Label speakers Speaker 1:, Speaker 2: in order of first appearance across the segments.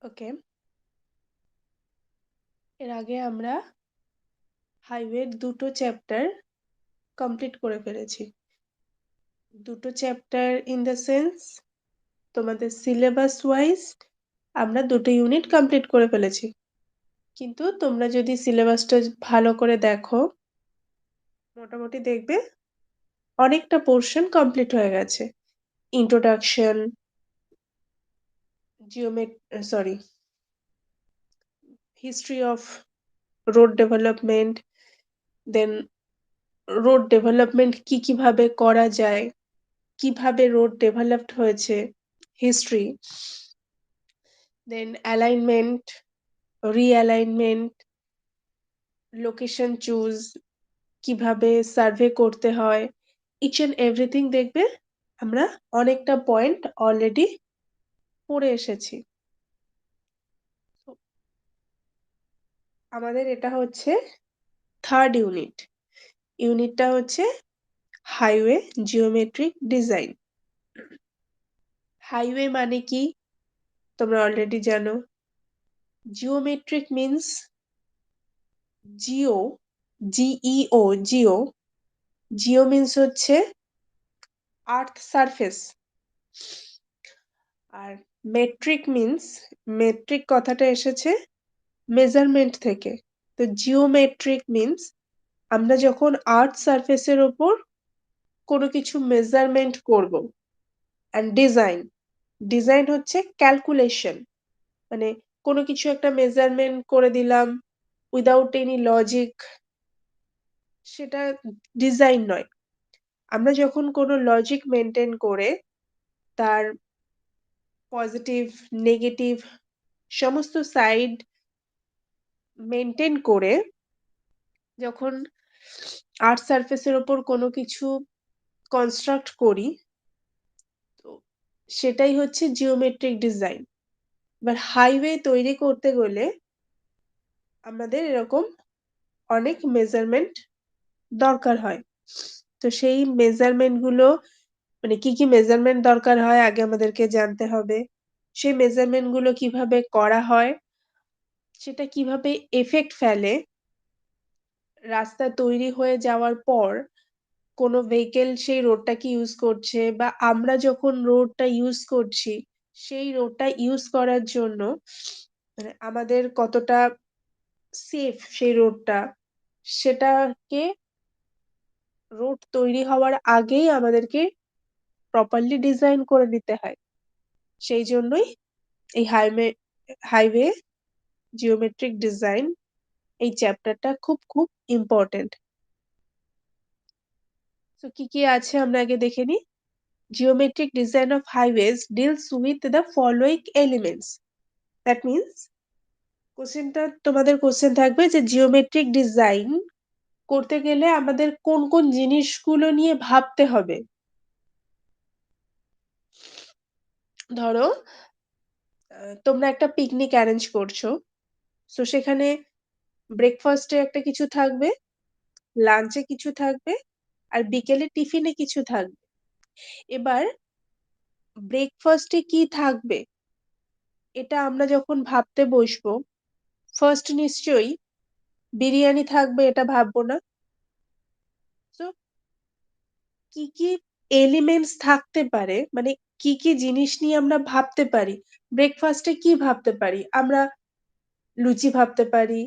Speaker 1: ওকে। এর আগে আমরা হাইওয়ের ২ টো চ্যাপ্টার কমপ্লিট করে ফেলেছি। ২ টো চ্যাপ্টার ইন দ্য সেন্স তোমাদের সিলেবাস ওয়াইজ আমরা ২ টো ইউনিট কমপ্লিট করে ফেলেছি। কিন্তু তোমরা যদি সিলেবাসটা ভালো করে দেখো, মোটামুটি দেখবে অনেকটা পোরশন কমপ্লিট হয়ে গেছে। Introduction, sorry, history of road development, then road development কিভাবে করা যায়, কিভাবে রোড ডেভেলপড হয়েছে, history, then alignment, realignment, location choose, কিভাবে সার্ভে করতে হয়, ইচ এন্ড এভরিথিং দেখবে আমরা অনেকটা পয়েন্ট অলরেডি পড়ে এসেছি। আমাদের এটা হচ্ছে থার্ড ইউনিট। ইউনিটটা হচ্ছে হাইওয়ে জিওমেট্রিক ডিজাইন। হাইওয়ে মানে কি তোমরা অলরেডি জানো। Geometric means Jio, GEO, Jio. Jio means হচ্ছে আর্থ সারফেস। আর মেট্রিক মিন্স, মেট্রিক কথাটা এসেছে মেজারমেন্ট থেকে। তো জিওমেট্রিক মিন্স আমরা যখন আর্থ সারফেসের ওপর কোনো কিছু মেজারমেন্ট করব। অ্যান্ড ডিজাইন, ডিজাইন হচ্ছে ক্যালকুলেশন, মানে কোনো কিছু একটা মেজারমেন্ট করে দিলাম উইদাউট এনি লজিক, সেটা ডিজাইন নয়। আমরা যখন কোনো লজিক মেনটেন করে তার পজিটিভ, নেগেটিভ সমস্ত সাইড মেনটেন করে যখন আর্থ সারফেসের ওপর কোনো কিছু কনস্ট্রাক্ট করি, তো সেটাই হচ্ছে জিওমেট্রিক ডিজাইন। এবার হাইওয়ে তৈরি করতে গেলে আমাদের এরকম অনেক মেজারমেন্ট দরকার হয়। তো সেই মেজারমেন্ট গুলো, মানে কি মেজারমেন্ট দরকার হয় আগে আমাদেরকে জানতে হবে। সেই মেজারমেন্ট গুলো কিভাবে করা হয়, সেটা কিভাবে এফেক্ট ফেলে রাস্তা তৈরি হয়ে যাওয়ার পর কোনো ভেহিকেল সেই রোডটাকে ইউজ করছে, বা আমরা যখন রোডটা ইউজ করছি সেই রোডটা ইউজ করার জন্য মানে আমাদের কতটা সেফ সেই রোডটা, সেটাকে রোড তৈরি হওয়ার আগেই আমাদেরকে প্রপারলি ডিজাইন করে নিতে হয়। সেই জন্যই এই হাইওয়ে জিওমেট্রিক ডিজাইন এই চ্যাপ্টারটা খুব খুব ইম্পর্টেন্ট। তো কি আছে আমরা আগে দেখে নিই। Geometric design of highways deals with the following elements. That means কোশ্চেনটা, তোমাদের কোশ্চেন থাকবে যে জিওমেট্রিক ডিজাইন করতে গেলে আমাদের কোন কোন জিনিসগুলো নিয়ে ভাবতে হবে। ধরো তোমরা একটা পিকনিক অ্যারেঞ্জ করছো, তো সেখানে ব্রেকফাস্টে একটা কিছু থাকবে, লাঞ্চে কিছু থাকবে, আর বিকেলে টিফিনে কিছু থাকবে। এবার ব্রেকফাস্টে কি থাকবে এটা আমরা যখন ভাবতে বসবো, ফার্স্ট নিশ্চয়ই বিরিয়ানি থাকবে এটা ভাববো না। তো কি এলিমেন্টস থাকতে পারে, মানে কি জিনিস নিয়ে আমরা ভাবতে পারি। ব্রেকফাস্টে কি ভাবতে পারি আমরা? লুচি ভাবতে পারি,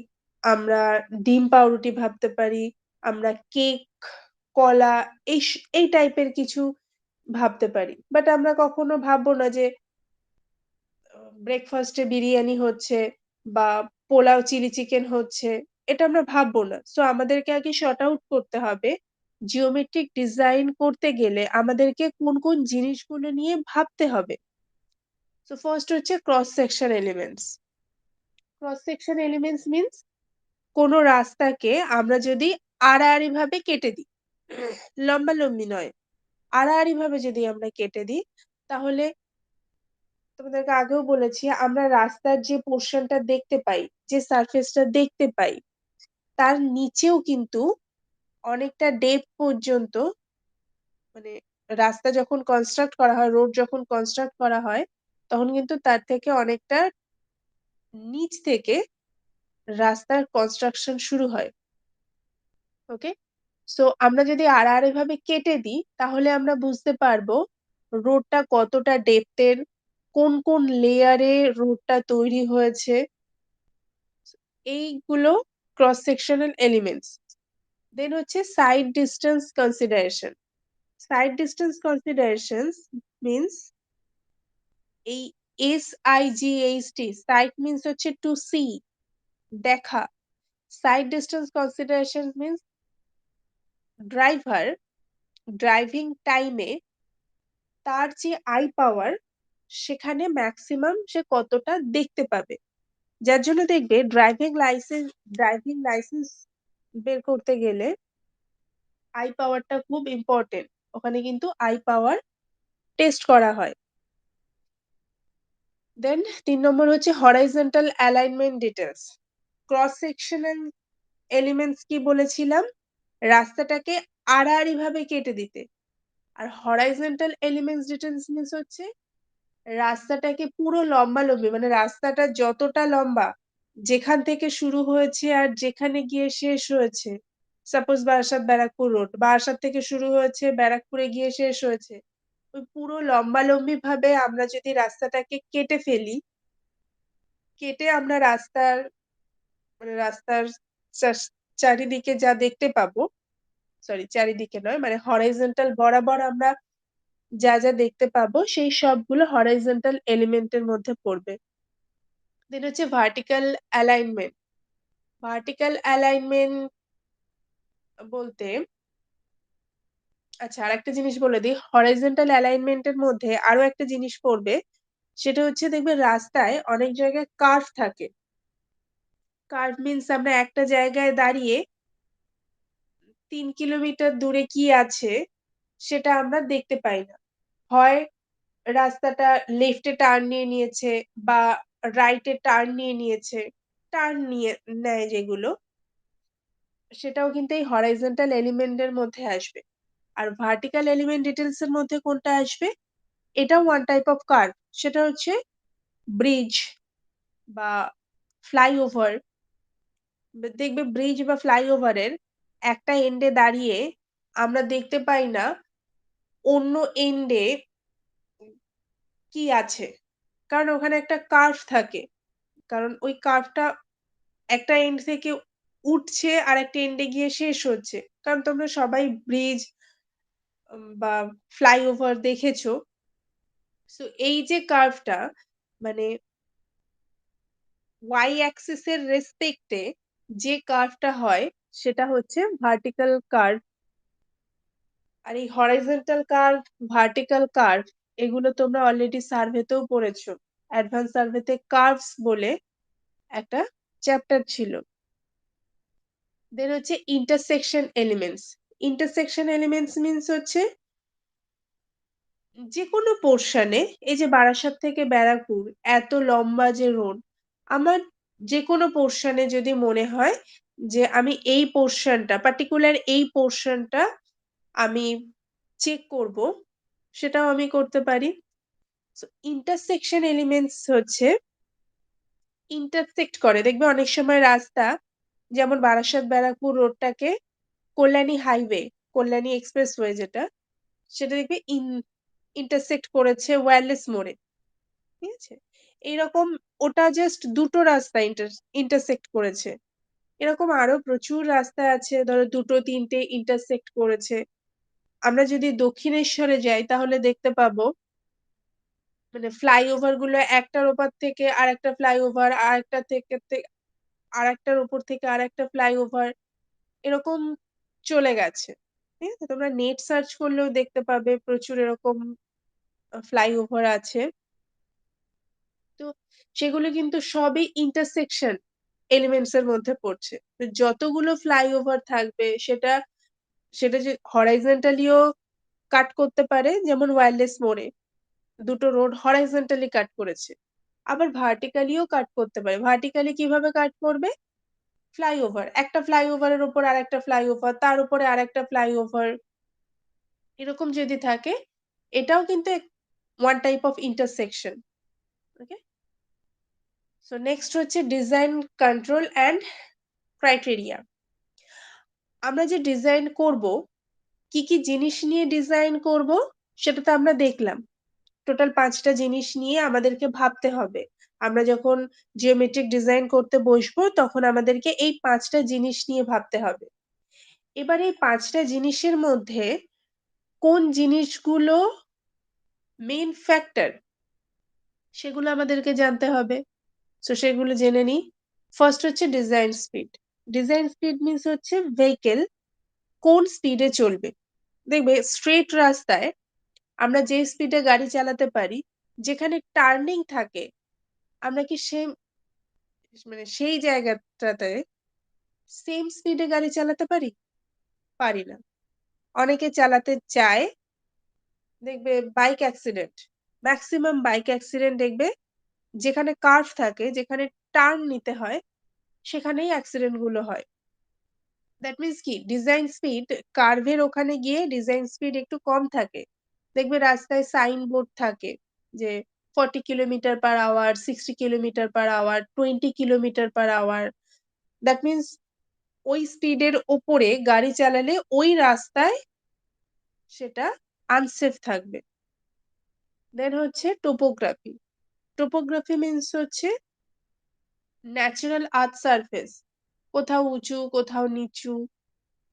Speaker 1: আমরা ডিম পাউরুটি ভাবতে পারি, আমরা কেক, কলা, এই টাইপের কিছু ভাবতে পারি। বাট আমরা কখনো ভাববো না যে ব্রেকফাস্টে বিরিয়ানি হচ্ছে বা পোলাও চিলি চিকেন হচ্ছে, এটা আমরা ভাববো না। সো আমাদেরকে আগে সর্ট আউট করতে হবে জিওমেট্রিক ডিজাইন করতে গেলে আমাদেরকে কোন কোন জিনিসগুলো নিয়ে ভাবতে হবে। সো ফার্স্ট হচ্ছে cross section elements. Cross section elements means কোনো রাস্তাকে আমরা যদি আড়াআড়ি ভাবে কেটে দিই, লম্বালম্বি নয়, আড়াআড়ি ভাবে যদি আমরা কেটে দিই, তাহলে তোমাদেরকে আগেও বলেছি আমরা রাস্তার যে পোর্শনটা দেখতে পাই, যে সারফেসটা দেখতে পাই, তার নিচেও কিন্তু অনেকটা ডেপথ পর্যন্ত, মানে রাস্তা যখন কনস্ট্রাক্ট করা হয়, রোড যখন কনস্ট্রাক্ট করা হয়, তখন কিন্তু তার থেকে অনেকটা নিচ থেকে রাস্তার কনস্ট্রাকশন শুরু হয়। ওকে? সো আমরা যদি আড়াআড়ি ভাবে কেটে দিই তাহলে আমরা বুঝতে পারবো রোডটা কতটা ডেপথের, কোন, কোন লেয়ারে রোডটা তৈরি হয়েছে। এইগুলো ক্রস সেকশনাল এলিমেন্টস। দেন হচ্ছে sight distance consideration. Sight distance considerations means এই SIGHT সাইড মিনস হচ্ছে টু সি, দেখা। Sight distance consideration means driver driving টাইমে তার যে আই পাওয়ার সেখানে ম্যাক্সিমাম সে কতটা দেখতে পাবে। যার জন্য দেখবে ড্রাইভিং লাইসেন্স বের করতে গেলে আই পাওয়ারটা খুব ইম্পর্টেন্ট। ওখানে কিন্তু আই পাওয়ার টেস্ট করা হয়। দেন ৩ নম্বর হচ্ছে horizontal alignment details. Cross sectional elements কি বলেছিলাম? রাস্তাটাকে আড়াআড়ি ভাবে কেটে দিতে। আর হরাইজন্টাল এলিমেন্টস ডিটেইলস মিনস হচ্ছে রাস্তাটাকে পুরো লম্বালম্বি মানে রাস্তাটা যতটা লম্বা যেখান থেকে শুরু হয়েছে আর যেখানে গিয়ে শেষ হয়েছে। Suppose বারাসাত-ব্যারাকপুর road. বারাসাত থেকে শুরু হয়েছে, ব্যারাকপুরে গিয়ে শেষ হয়েছে। ওই পুরো লম্বালম্বি ভাবে আমরা যদি রাস্তাটাকে কেটে ফেলি, কেটে আমরা রাস্তার চাস চারিদিকে যা দেখতে পাবো, সরি চারিদিকে নয় মানে হরাইজন্টাল বরাবর আমরা যা, যা দেখতে পাবো সেই সবগুলো হরাইজন্টাল এলিমেন্ট এর মধ্যে পড়বে। দেন হচ্ছে ভার্টিক্যাল অ্যালাইনমেন্ট। ভার্টিক্যাল অ্যালাইনমেন্ট বলতে আচ্ছা আরেকটা জিনিস বলে দিই, হরাইজন্টাল অ্যালাইনমেন্ট এর মধ্যে আরো একটা জিনিস পড়বে। সেটা হচ্ছে দেখবে রাস্তায় অনেক জায়গায় কার্ভ থাকে। কার্ভ মিনস আমরা একটা জায়গায় দাঁড়িয়ে ৩ কিলোমিটার দূরে কি আছে সেটা আমরা দেখতে পাই না। হয় রাস্তাটা লেফট এ টার্ন নিয়ে নিয়েছে বা রাইট এ টার্ন নিয়ে নিয়েছে। টার্ন নিয়ে নেয় যেগুলো, সেটাও কিন্তু এই হরাইজন্টাল এলিমেন্ট এর মধ্যে আসবে। আর ভার্টিক্যাল এলিমেন্ট ডিটেইলস এর মধ্যে কোনটা আসবে? এটাও ওয়ান টাইপ অফ কার্ভ। সেটা হচ্ছে ব্রিজ বা ফ্লাইওভার। দেখবে ব্রিজ বা ফ্লাইওভারের একটা এন্ডে দাঁড়িয়ে আমরা দেখতে পাই না অন্য এন্ডে কি আছে। কারণ ওখানে একটা কার্ভ থাকে। কারণ ওই কার্ভটা একটা এন্ড থেকে উঠছে আরেকটা এন্ডে গিয়ে শেষ হচ্ছে। কারণ তোমরা সবাই ব্রিজ বা ফ্লাইওভার দেখেছো। সো এই যে কার্ভটা মানে ওয়াই অ্যাক্সিস এর রেসপেক্টে যে কার্ভটা হয় সেটা হচ্ছে ভার্টিক্যাল কার্ভ। আর এই হরাইজন্টাল কার্ভ, ভার্টিক্যাল কার্ভ এগুলো তোমরা অলরেডি সার্ভেতেও পড়েছো। অ্যাডভান্স সার্ভেতে কার্ভস বলে একটা চ্যাপ্টার ছিল। দেন হচ্ছে intersection elements. Intersection elements means হচ্ছে যেকোনো পোরশনে এই যে বারাসাত থেকে ব্যারাকপুর এত লম্বা যে রোড, আমার যেকোনো পোরশনে যদি মনে হয় যে আমি এই পোরশনটা পার্টিকুলার এই পোরশনটা আমি চেক করব, সেটাও আমি করতে পারি। ইন্টারসেকশন এলিমেন্টস হচ্ছে ইন্টারসেক্ট করে। দেখবে অনেক সময় রাস্তা যেমন বারাসাত ব্যারাকপুর রোডটাকে কল্যাণী হাইওয়ে, কল্যাণী এক্সপ্রেসওয়ে যেটা, সেটা দেখবে ইন্টারসেক্ট করেছে ওয়্যারলেস মোড়ে। ঠিক আছে? এইরকম ওটা জাস্ট দুটো রাস্তা ইন্টারসেক্ট করেছে। এরকম আরো প্রচুর রাস্তা আছে ধরো দুটো তিনটে ইন্টারসেক্ট করেছে। আমরা যদি দক্ষিণেশ্বরে যাই তাহলে দেখতে পাবো মানে ফ্লাইওভার গুলো একটার ওপর থেকে আরেকটা ফ্লাইওভার, আরেকটা থেকে আরেকটার উপর থেকে আরেকটা ফ্লাইওভার এরকম চলে গেছে। ঠিক আছে? তোমরা নেট সার্চ করলেও দেখতে পাবে প্রচুর এরকম ফ্লাইওভার আছে। তো সেগুলো কিন্তু সবই ইন্টারসেকশন এলিমেন্টস এর মধ্যে পড়ছে। তো যতগুলো ফ্লাইওভার থাকবে সেটা সেটা যে হরাইজন্টালিও কাট করতে পারে যেমন ওয়্যারলেস মোড়ে দুটো রোড হরাইজন্টালি কাট করেছে। আবার ভার্টিক্যালিও কাট করতে পারে। ভার্টিক্যালি কিভাবে কাট করবে? ফ্লাইওভার। একটা ফ্লাইওভারের উপর আরেকটা ফ্লাইওভার, তার উপরে আরেকটা ফ্লাইওভার এরকম যদি থাকে এটাও কিন্তু one type of intersection. Okay? So next হচ্ছে ডিজাইন কন্ট্রোল অ্যান্ড ক্রাইটেরিয়া। আমরা যে ডিজাইন করব, কি কি জিনিস নিয়ে ডিজাইন করব সেটা তো আমরা দেখলাম। টোটাল ৫ টা জিনিস নিয়ে আমাদেরকে ভাবতে হবে। আমরা যখন জিওমেট্রিক ডিজাইন করতে বসবো তখন আমাদেরকে এই ৫ টা জিনিস নিয়ে ভাবতে হবে। এবার এই ৫ টা জিনিসের মধ্যে কোন জিনিসগুলো মেইন ফ্যাক্টর সেগুলো আমাদেরকে জানতে হবে। সো সেগুলো জেনে নিই। ফার্স্ট হচ্ছে design speed. Design speed means হচ্ছে ভেহিকল কোন স্পিডে চলবে। দেখবে স্ট্রেইট রাস্তায় আমরা যে স্পিডে গাড়ি চালাতে পারি, যেখানে টার্নিং থাকে আমরা কি সেই জায়গাটাতে সেম স্পিডে গাড়ি চালাতে পারি? পারি না। অনেকে চালাতে চায়, দেখবে bike accident, maximum bike accident দেখবে যেখানে কার্ভ থাকে, যেখানে টার্ন নিতে হয়, সেখানেই অ্যাক্সিডেন্ট গুলো হয়। দ্যাট মিনস কি ডিজাইন স্পিড কার্ভের ওখানে গিয়ে ডিজাইন স্পিড একটু কম থাকে। দেখবে রাস্তায় সাইনবোর্ড থাকে যে 40 kilometre per hour, 60 kilometre per hour, 20 kilometre per hour. That means ওই স্পিডের ওপরে গাড়ি চালালে ওই রাস্তায় সেটা আনসেফ থাকবে। দেন হচ্ছে টোপোগ্রাফি। টোপোগ্রাফি মিনস হচ্ছে ন্যাচারাল আর্থ সারফেস। কোথাও উঁচু, কোথাও নিচু।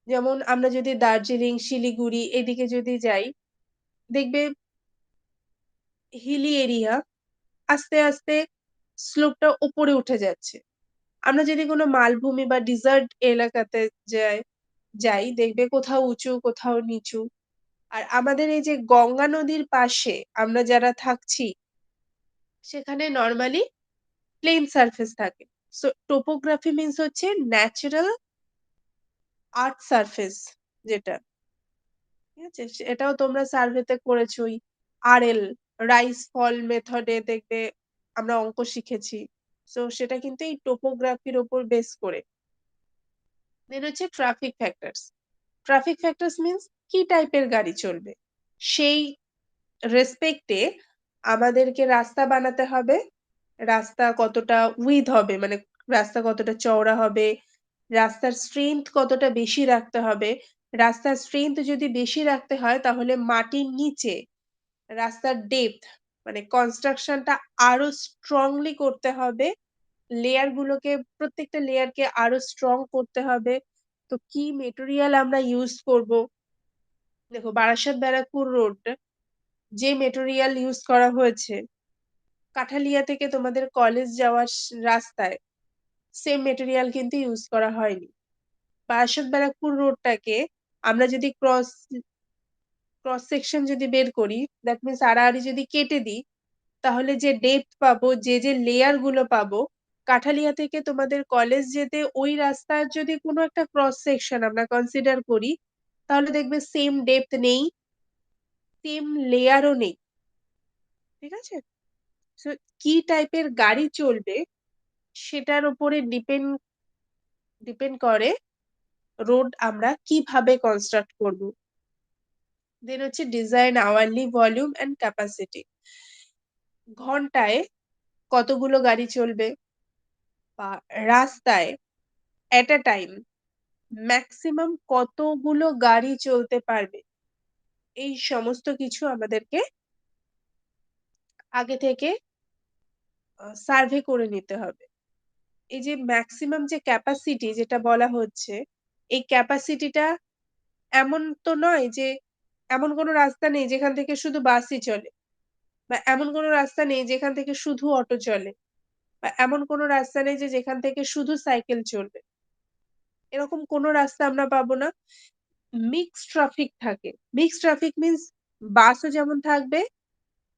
Speaker 1: যেমন আমরা যদি দার্জিলিং, শিলিগুড়ি এদিকে যদি যাই, দেখবে হিলি এরিয়া আস্তে, আস্তে স্লোপটা উপরে উঠে যাচ্ছে। আমরা যদি কোনো মালভূমি বা ডেজার্ট এলাকাতে যাই দেখবে কোথাও উঁচু, কোথাও নিচু। আর আমাদের এই যে গঙ্গা নদীর পাশে আমরা যারা থাকছি, সেখানে নরমালি প্লেন সারফেস থাকে। সো টোপোগ্রাফি মিনস হচ্ছে ন্যাচারাল আর্থ সারফেস যেটা। ঠিক আছে? এটাও তোমরা সার্ভেতে করেছই। আরএল রাইস ফল মেথডে দেখবে আমরা অঙ্ক শিখেছি। সো সেটা কিন্তু এই টোপোগ্রাফির উপর বেস করে। দেন হচ্ছে traffic factors. Traffic factors means কি টাইপের গাড়ি চলবে। সেই রেসপেক্টে আমাদেরকে রাস্তা বানাতে হবে। রাস্তা কতটা উইডথ হবে মানে রাস্তা কতটা চওড়া হবে, রাস্তার স্ট্রেংথ কতটা বেশি রাখতে হবে। রাস্তার স্ট্রেংথ যদি বেশি রাখতে হয় তাহলে মাটির নিচে রাস্তার ডেপথ মানে কনস্ট্রাকশনটা আরো স্ট্রংলি করতে হবে। লেয়ার গুলোকে প্রত্যেকটা লেয়ারকে আরো স্ট্রং করতে হবে। তো কি মেটেরিয়াল আমরা ইউজ করব? দেখো বারাসাত-ব্যারাকপুর রোড যে মেটেরিয়াল ইউজ করা হয়েছে, কাঠালিয়া থেকে তোমাদের কলেজ যাওয়ার রাস্তায় সেম মেটেরিয়াল কিন্তু ইউজ করা হয়নি। বারাসাত-ব্যারাকপুর রোডটাকে আমরা যদি ক্রস সেকশন যদি বের করি, দ্যাট মিনস আড়াআড়ি যদি কেটে দিই, তাহলে যে ডেপথ পাবো, যে লেয়ার গুলো পাবো, কাঠালিয়া থেকে তোমাদের কলেজ যেতে ওই রাস্তার যদি কোনো একটা ক্রস সেকশন আমরা কনসিডার করি, তাহলে দেখবে সেম ডেপথ নেই, সেম লেয়ারও নেই। ঠিক আছে? সো কি টাইপের গাড়ি চলবে সেটার উপরে ডিপেন্ড করে রোড আমরা কিভাবে কনস্ট্রাক্ট করব। দেন হচ্ছে design hourly volume and capacity. ঘন্টায় কতগুলো গাড়ি চলবে বা রাস্তায় এট আ টাইম ম্যাক্সিমাম কতগুলো গাড়ি চলতে পারবে, এই সমস্ত কিছু আমাদেরকে আগে থেকে সার্ভে করে নিতে হবে। এই যে ম্যাক্সিমাম যে ক্যাপাসিটি যেটা বলা হচ্ছে, এই ক্যাপাসিটিটা এমন তো নয় যে এমন কোনো রাস্তা নেই যেখান থেকে শুধু বাসই চলে বা এমন কোনো রাস্তা নেই যেখান থেকে শুধু অটো চলে বা এমন কোনো রাস্তা নেই যে যেখান থেকে শুধু সাইকেল চলবে। এরকম কোনো রাস্তা আমরা পাবো না। মিক্সড ট্রাফিক থাকে। মিক্সড ট্রাফিক মিনস বাসও যেমন থাকবে,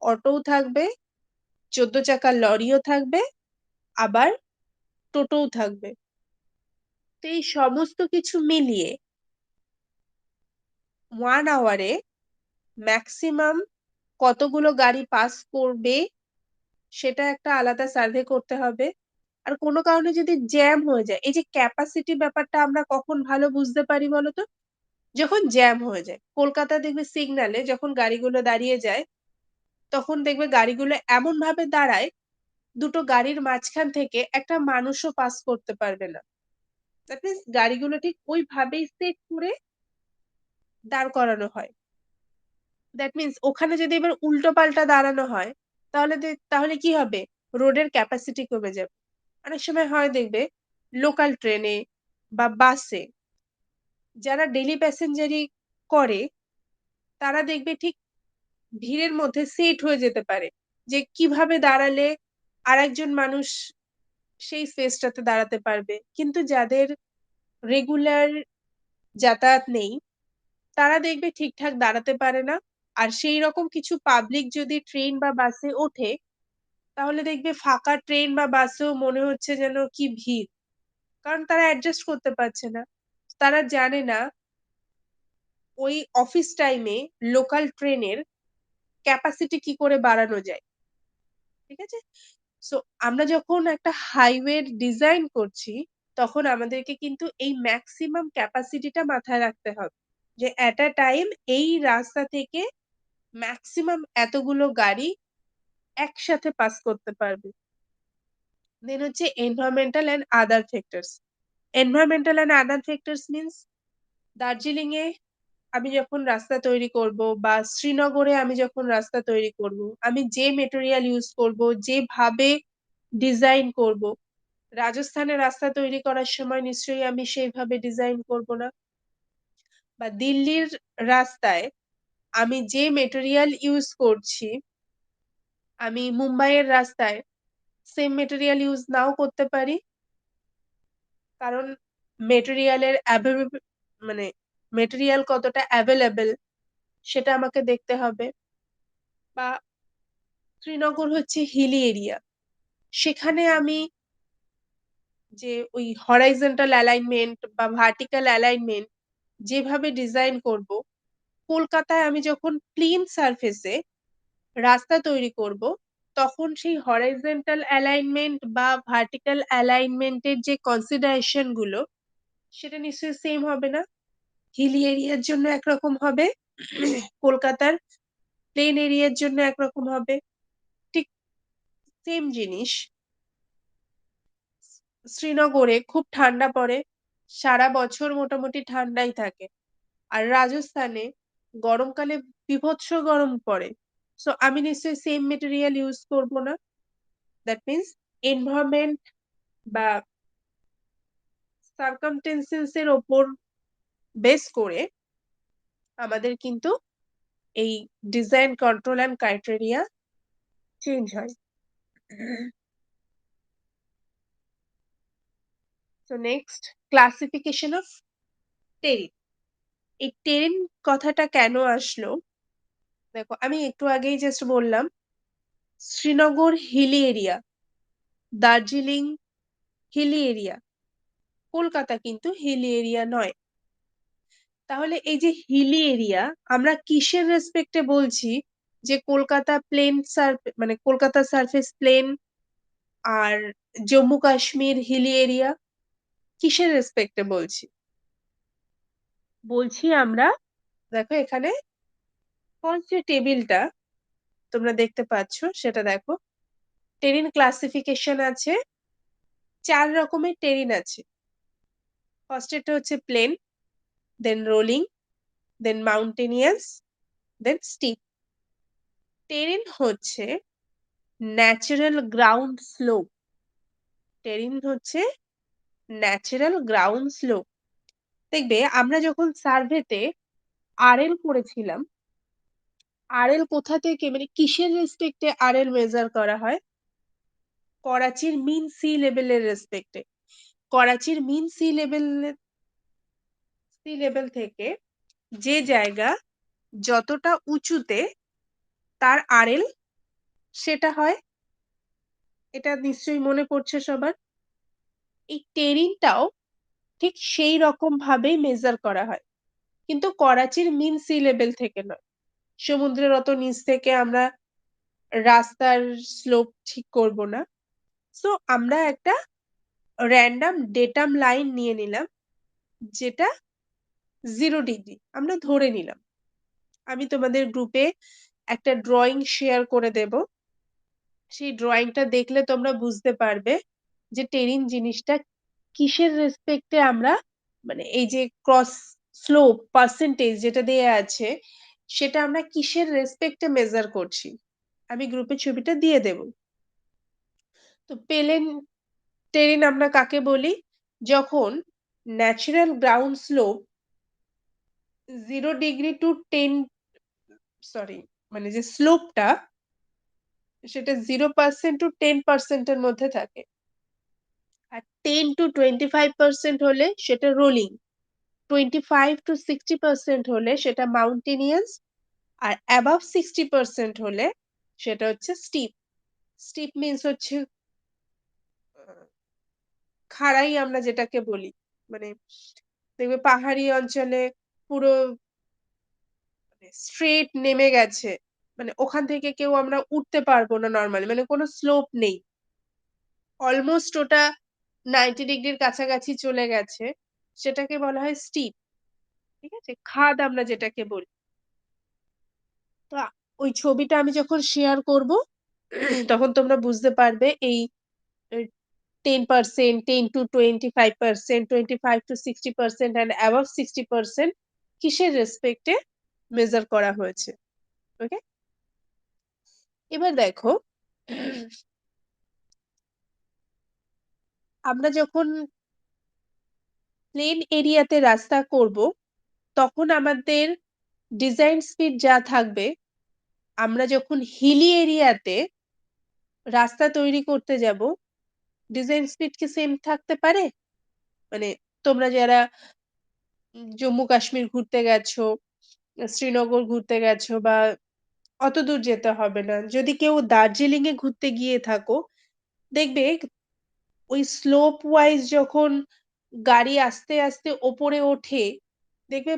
Speaker 1: অটোও থাকবে, ১৪ চাকার লরিও থাকবে, আবার টোটোও থাকবে। তো এই সমস্ত কিছু মিলিয়ে 1 আওয়ারে ম্যাক্সিমাম কতগুলো গাড়ি পাস করবে সেটা একটা আলাদা সার্ভে করতে হবে। আর কোনো কারণে যদি জ্যাম হয়ে যায়, এই যে ক্যাপাসিটি ব্যাপারটা আমরা কখন ভালো বুঝতে পারি বলতো? যখন জ্যাম হয়ে যায়। কলকাতায় দেখবে সিগন্যালে যখন গাড়িগুলো দাঁড়িয়ে যায়, তখন দেখবে গাড়িগুলো এমনভাবে দাঁড়ায় দুটো গাড়ির মাঝখান থেকে একটা মানুষও পাস করতে পারবে না। দ্যাট মিনস গাড়িগুলো ঠিক ওইভাবেই সেট করে দাঁড় করানো হয়। দ্যাট মিনস ওখানে যদি এবার উল্টোপাল্টা দাঁড়ানো হয়, তাহলে কি হবে? রোডের ক্যাপাসিটি কমে যাবে। অনেক সময় হয় দেখবে লোকাল ট্রেনে বা বাসে যারা ডেইলি প্যাসেঞ্জারি করে, তারা দেখবে ঠিক ভিড়ের মধ্যে সেট হয়ে যেতে পারে। যে কিভাবে দাঁড়ালে আরেকজন মানুষ সেই স্পেসটাতে দাঁড়াতে পারবে। কিন্তু যাদের রেগুলার যাতায়াত নেই, তারা দেখবে ঠিকঠাক দাঁড়াতে পারে না। আর সেইরকম কিছু পাবলিক যদি ট্রেন বা বাসে ওঠে, তাহলে দেখবে ফাঁকা ট্রেন বা বাসেও মনে হচ্ছে যেন কি ভিড়। কারণ তারা অ্যাডজাস্ট করতে পারছে না। তারা জানে না ওই অফিস টাইমে লোকাল ট্রেনের ক্যাপাসিটি কি করে বাড়ানো যায়। ঠিক আছে? সো আমরা যখন একটা হাইওয়ের ডিজাইন করছি, তখন আমাদেরকে কিন্তু এই মেক্সিমাম ক্যাপাসিটিটা মাথায় রাখতে হবে। যে এট আ টাইম এই রাস্তা থেকে মেক্সিমাম এতগুলো গাড়ি একসাথে পাস করতে পারবে। দেন হচ্ছে environmental and other factors. Environmental and other factors means Darjeeling এ আমি যখন রাস্তা তৈরি করব বা শ্রীনগরে আমি যখন রাস্তা তৈরি করব, আমি যে মেটেরিয়াল ইউজ করব, যেভাবে ডিজাইন করব, রাজস্থানে রাস্তা তৈরি করার সময় নিশ্চয়ই আমি সেইভাবে ডিজাইন করব না। বা দিল্লির রাস্তায় আমি যে মেটেরিয়াল ইউজ করছি, আমি মুম্বাইয়ের রাস্তায় সেম মেটেরিয়াল ইউজ নাও করতে পারি। কারণ মেটেরিয়ালের মানে মেটেরিয়াল কতটা অ্যাভেলেবল সেটা আমাকে দেখতে হবে। বা শ্রীনগর হচ্ছে হিলি এরিয়া। সেখানে আমি যে ওই হরাইজন্টাল অ্যালাইনমেন্ট বা ভার্টিক্যাল অ্যালাইনমেন্ট যেভাবে ডিজাইন করব, কলকাতায় আমি যখন প্লেন সারফেসে রাস্তা তৈরি করব, তখন সেই হরাইজন্টাল অ্যালাইনমেন্ট বা ভার্টিক্যাল অ্যালাইনমেন্ট এর যে কনসিডারেশন গুলো, সেটা নিশ্চয়ই সেম হবে না। হিলি এরিয়ার জন্য একরকম হবে, কলকাতার প্লেন এরিয়ার জন্য একরকম হবে। ঠিক সেম জিনিস শ্রীনগরে খুব ঠান্ডা পড়ে, সারা বছর মোটামুটি ঠান্ডাই থাকে। আর রাজস্থানে গরমকালে বীভৎস গরম পড়ে। সো আমি নিশ্চয়ই সেম মেটেরিয়াল ইউজ করব না। দ্যাট মিনস এনভায়রনমেন্ট বা সার্কামটেন্সেস এর ওপর বেস করে আমাদের কিন্তু এই design control and criteria change হয়। So next, classification of terrain. এই টেরিন কথাটা কেন আসলো? দেখো আমি একটু আগেই জাস্ট বললাম শ্রীনগর হিলি এরিয়া, দার্জিলিং হিলি এরিয়া, কলকাতা কিন্তু হিলি এরিয়া নয়। তাহলে এই যে হিলি এরিয়া, আমরা কিসের রেসপেক্টে বলছি যে কলকাতা প্লেন মানে কলকাতা সারফেস প্লেন আর জম্মু কাশ্মীর হিলি এরিয়া, কিসের রেসপেক্টে বলছি? বলছি আমরা, দেখো এখানে ফার্স্ট যে টেবিলটা তোমরা দেখতে পাচ্ছ সেটা দেখো, টেরিন ক্লাসিফিকেশন আছে, 4 রকমের টেরিন আছে। ফার্স্ট এটা হচ্ছে প্লেন, দেন রোলিং, দেন মাউন্টেনিয়াস, দেন স্টিপ। টেরিন হচ্ছে ন্যাচারাল গ্রাউন্ড স্লোপ। টেরিন হচ্ছে ন্যাচারাল গ্রাউন্ড স্লোপ। দেখবে আমরা যখন সার্ভেতে আরএল করেছিলাম, আরএল কোথা থেকে মানে কিসের রেসপেক্টে আরএল মেজার করা হয়? করাচির মিন সি লেভেলের রেসপেক্টে। করাচির মিন সি লেভেল থেকে যে জায়গা যতটা উঁচুতে তার আরএল সেটা হয়। এটা নিশ্চয়ই মনে পড়ছে সবার। এই টেরিনটাও ঠিক সেই রকম ভাবেই মেজার করা হয়, কিন্তু করাচির মিন সি লেভেল থেকে নয়। সমুদ্রের অত নিচ থেকে আমরা রাস্তার স্লোপ ঠিক করব না। সো আমরা একটা র্যান্ডম ডেটাম লাইন নিয়ে নিলাম, যেটা 0 ডিগ্রি আমরা ধরে নিলাম। আমি তোমাদের গ্রুপে একটা ড্রয়িং শেয়ার করে দেব, সেই ড্রয়িংটা দেখলে তোমরা বুঝতে পারবে যে টেরিন জিনিসটা কিসের রেসপেক্টে আমরা মানে এই যে ক্রস স্লোপ পার্সেন্টেজ যেটা দেয়া আছে সেটা আমরা কিসের রেসপেক্টে মেজার করছি। আমি গ্রুপে ছবিটা দিয়ে দেব। তো প্লেন টেরিন আমরা কাকে বলি? যখন natural ground slope 0 degree to 10 sorry মানে যে স্লোপটা সেটা 0% টু 10% এর মধ্যে থাকে। আর 10 to 25% হলে সেটা রোলিং, 25 to 60% হলে সেটা মাউন্টেনিয়াস, আর অ্যাবাভ 60% হলে সেটা হচ্ছে স্টিপ। স্টিপ মিন্স হচ্ছে আহ, খাড়াই আমরা যেটাকে বলি। মানে দেখবে পাহাড়ি অঞ্চলে পুরো স্ট্রেট নেমে গেছে। মানে ওখান থেকে কেউ আমরা উঠতে পারবো না নরমালি। মানে কোনো স্লোপ নেই। অলমোস্ট ওটা 90 ডিগ্রির কাছাকাছি চলে গেছে। সেটাকে বলা হয় স্টিপ। ঠিক আছে? খাদ আমরা যেটাকে বলি। তো ওই ছবিটা আমি যখন শেয়ার করব তখন তোমরা বুঝতে পারবে এই 10%, 10 to 25%, 25 to 60% and above 60% কিসের রেসপেক্টে মেজার করা হয়েছে। ওকে? এবার দেখো আমরা যখন প্লেন এরিয়াতে রাস্তা করব তখন আমাদের ডিজাইন স্পিড যা থাকবে, আমরা যখন হিলি এরিয়াতে রাস্তা তৈরি করতে যাব ডিজাইন স্পিড কি সেম থাকতে পারে? মানে তোমরা যারা জম্মু কাশ্মীর ঘুরতে গেছো, শ্রীনগর ঘুরতে গেছো বা অতদূর যেতে হবে না। যদি কেউ দার্জিলিং এ ঘুরতে গিয়ে থাকো, দেখবে ওই স্লোপ ওয়াইজ যখন গাড়ি আস্তে আস্তে ওপরে ওঠে, দেখবে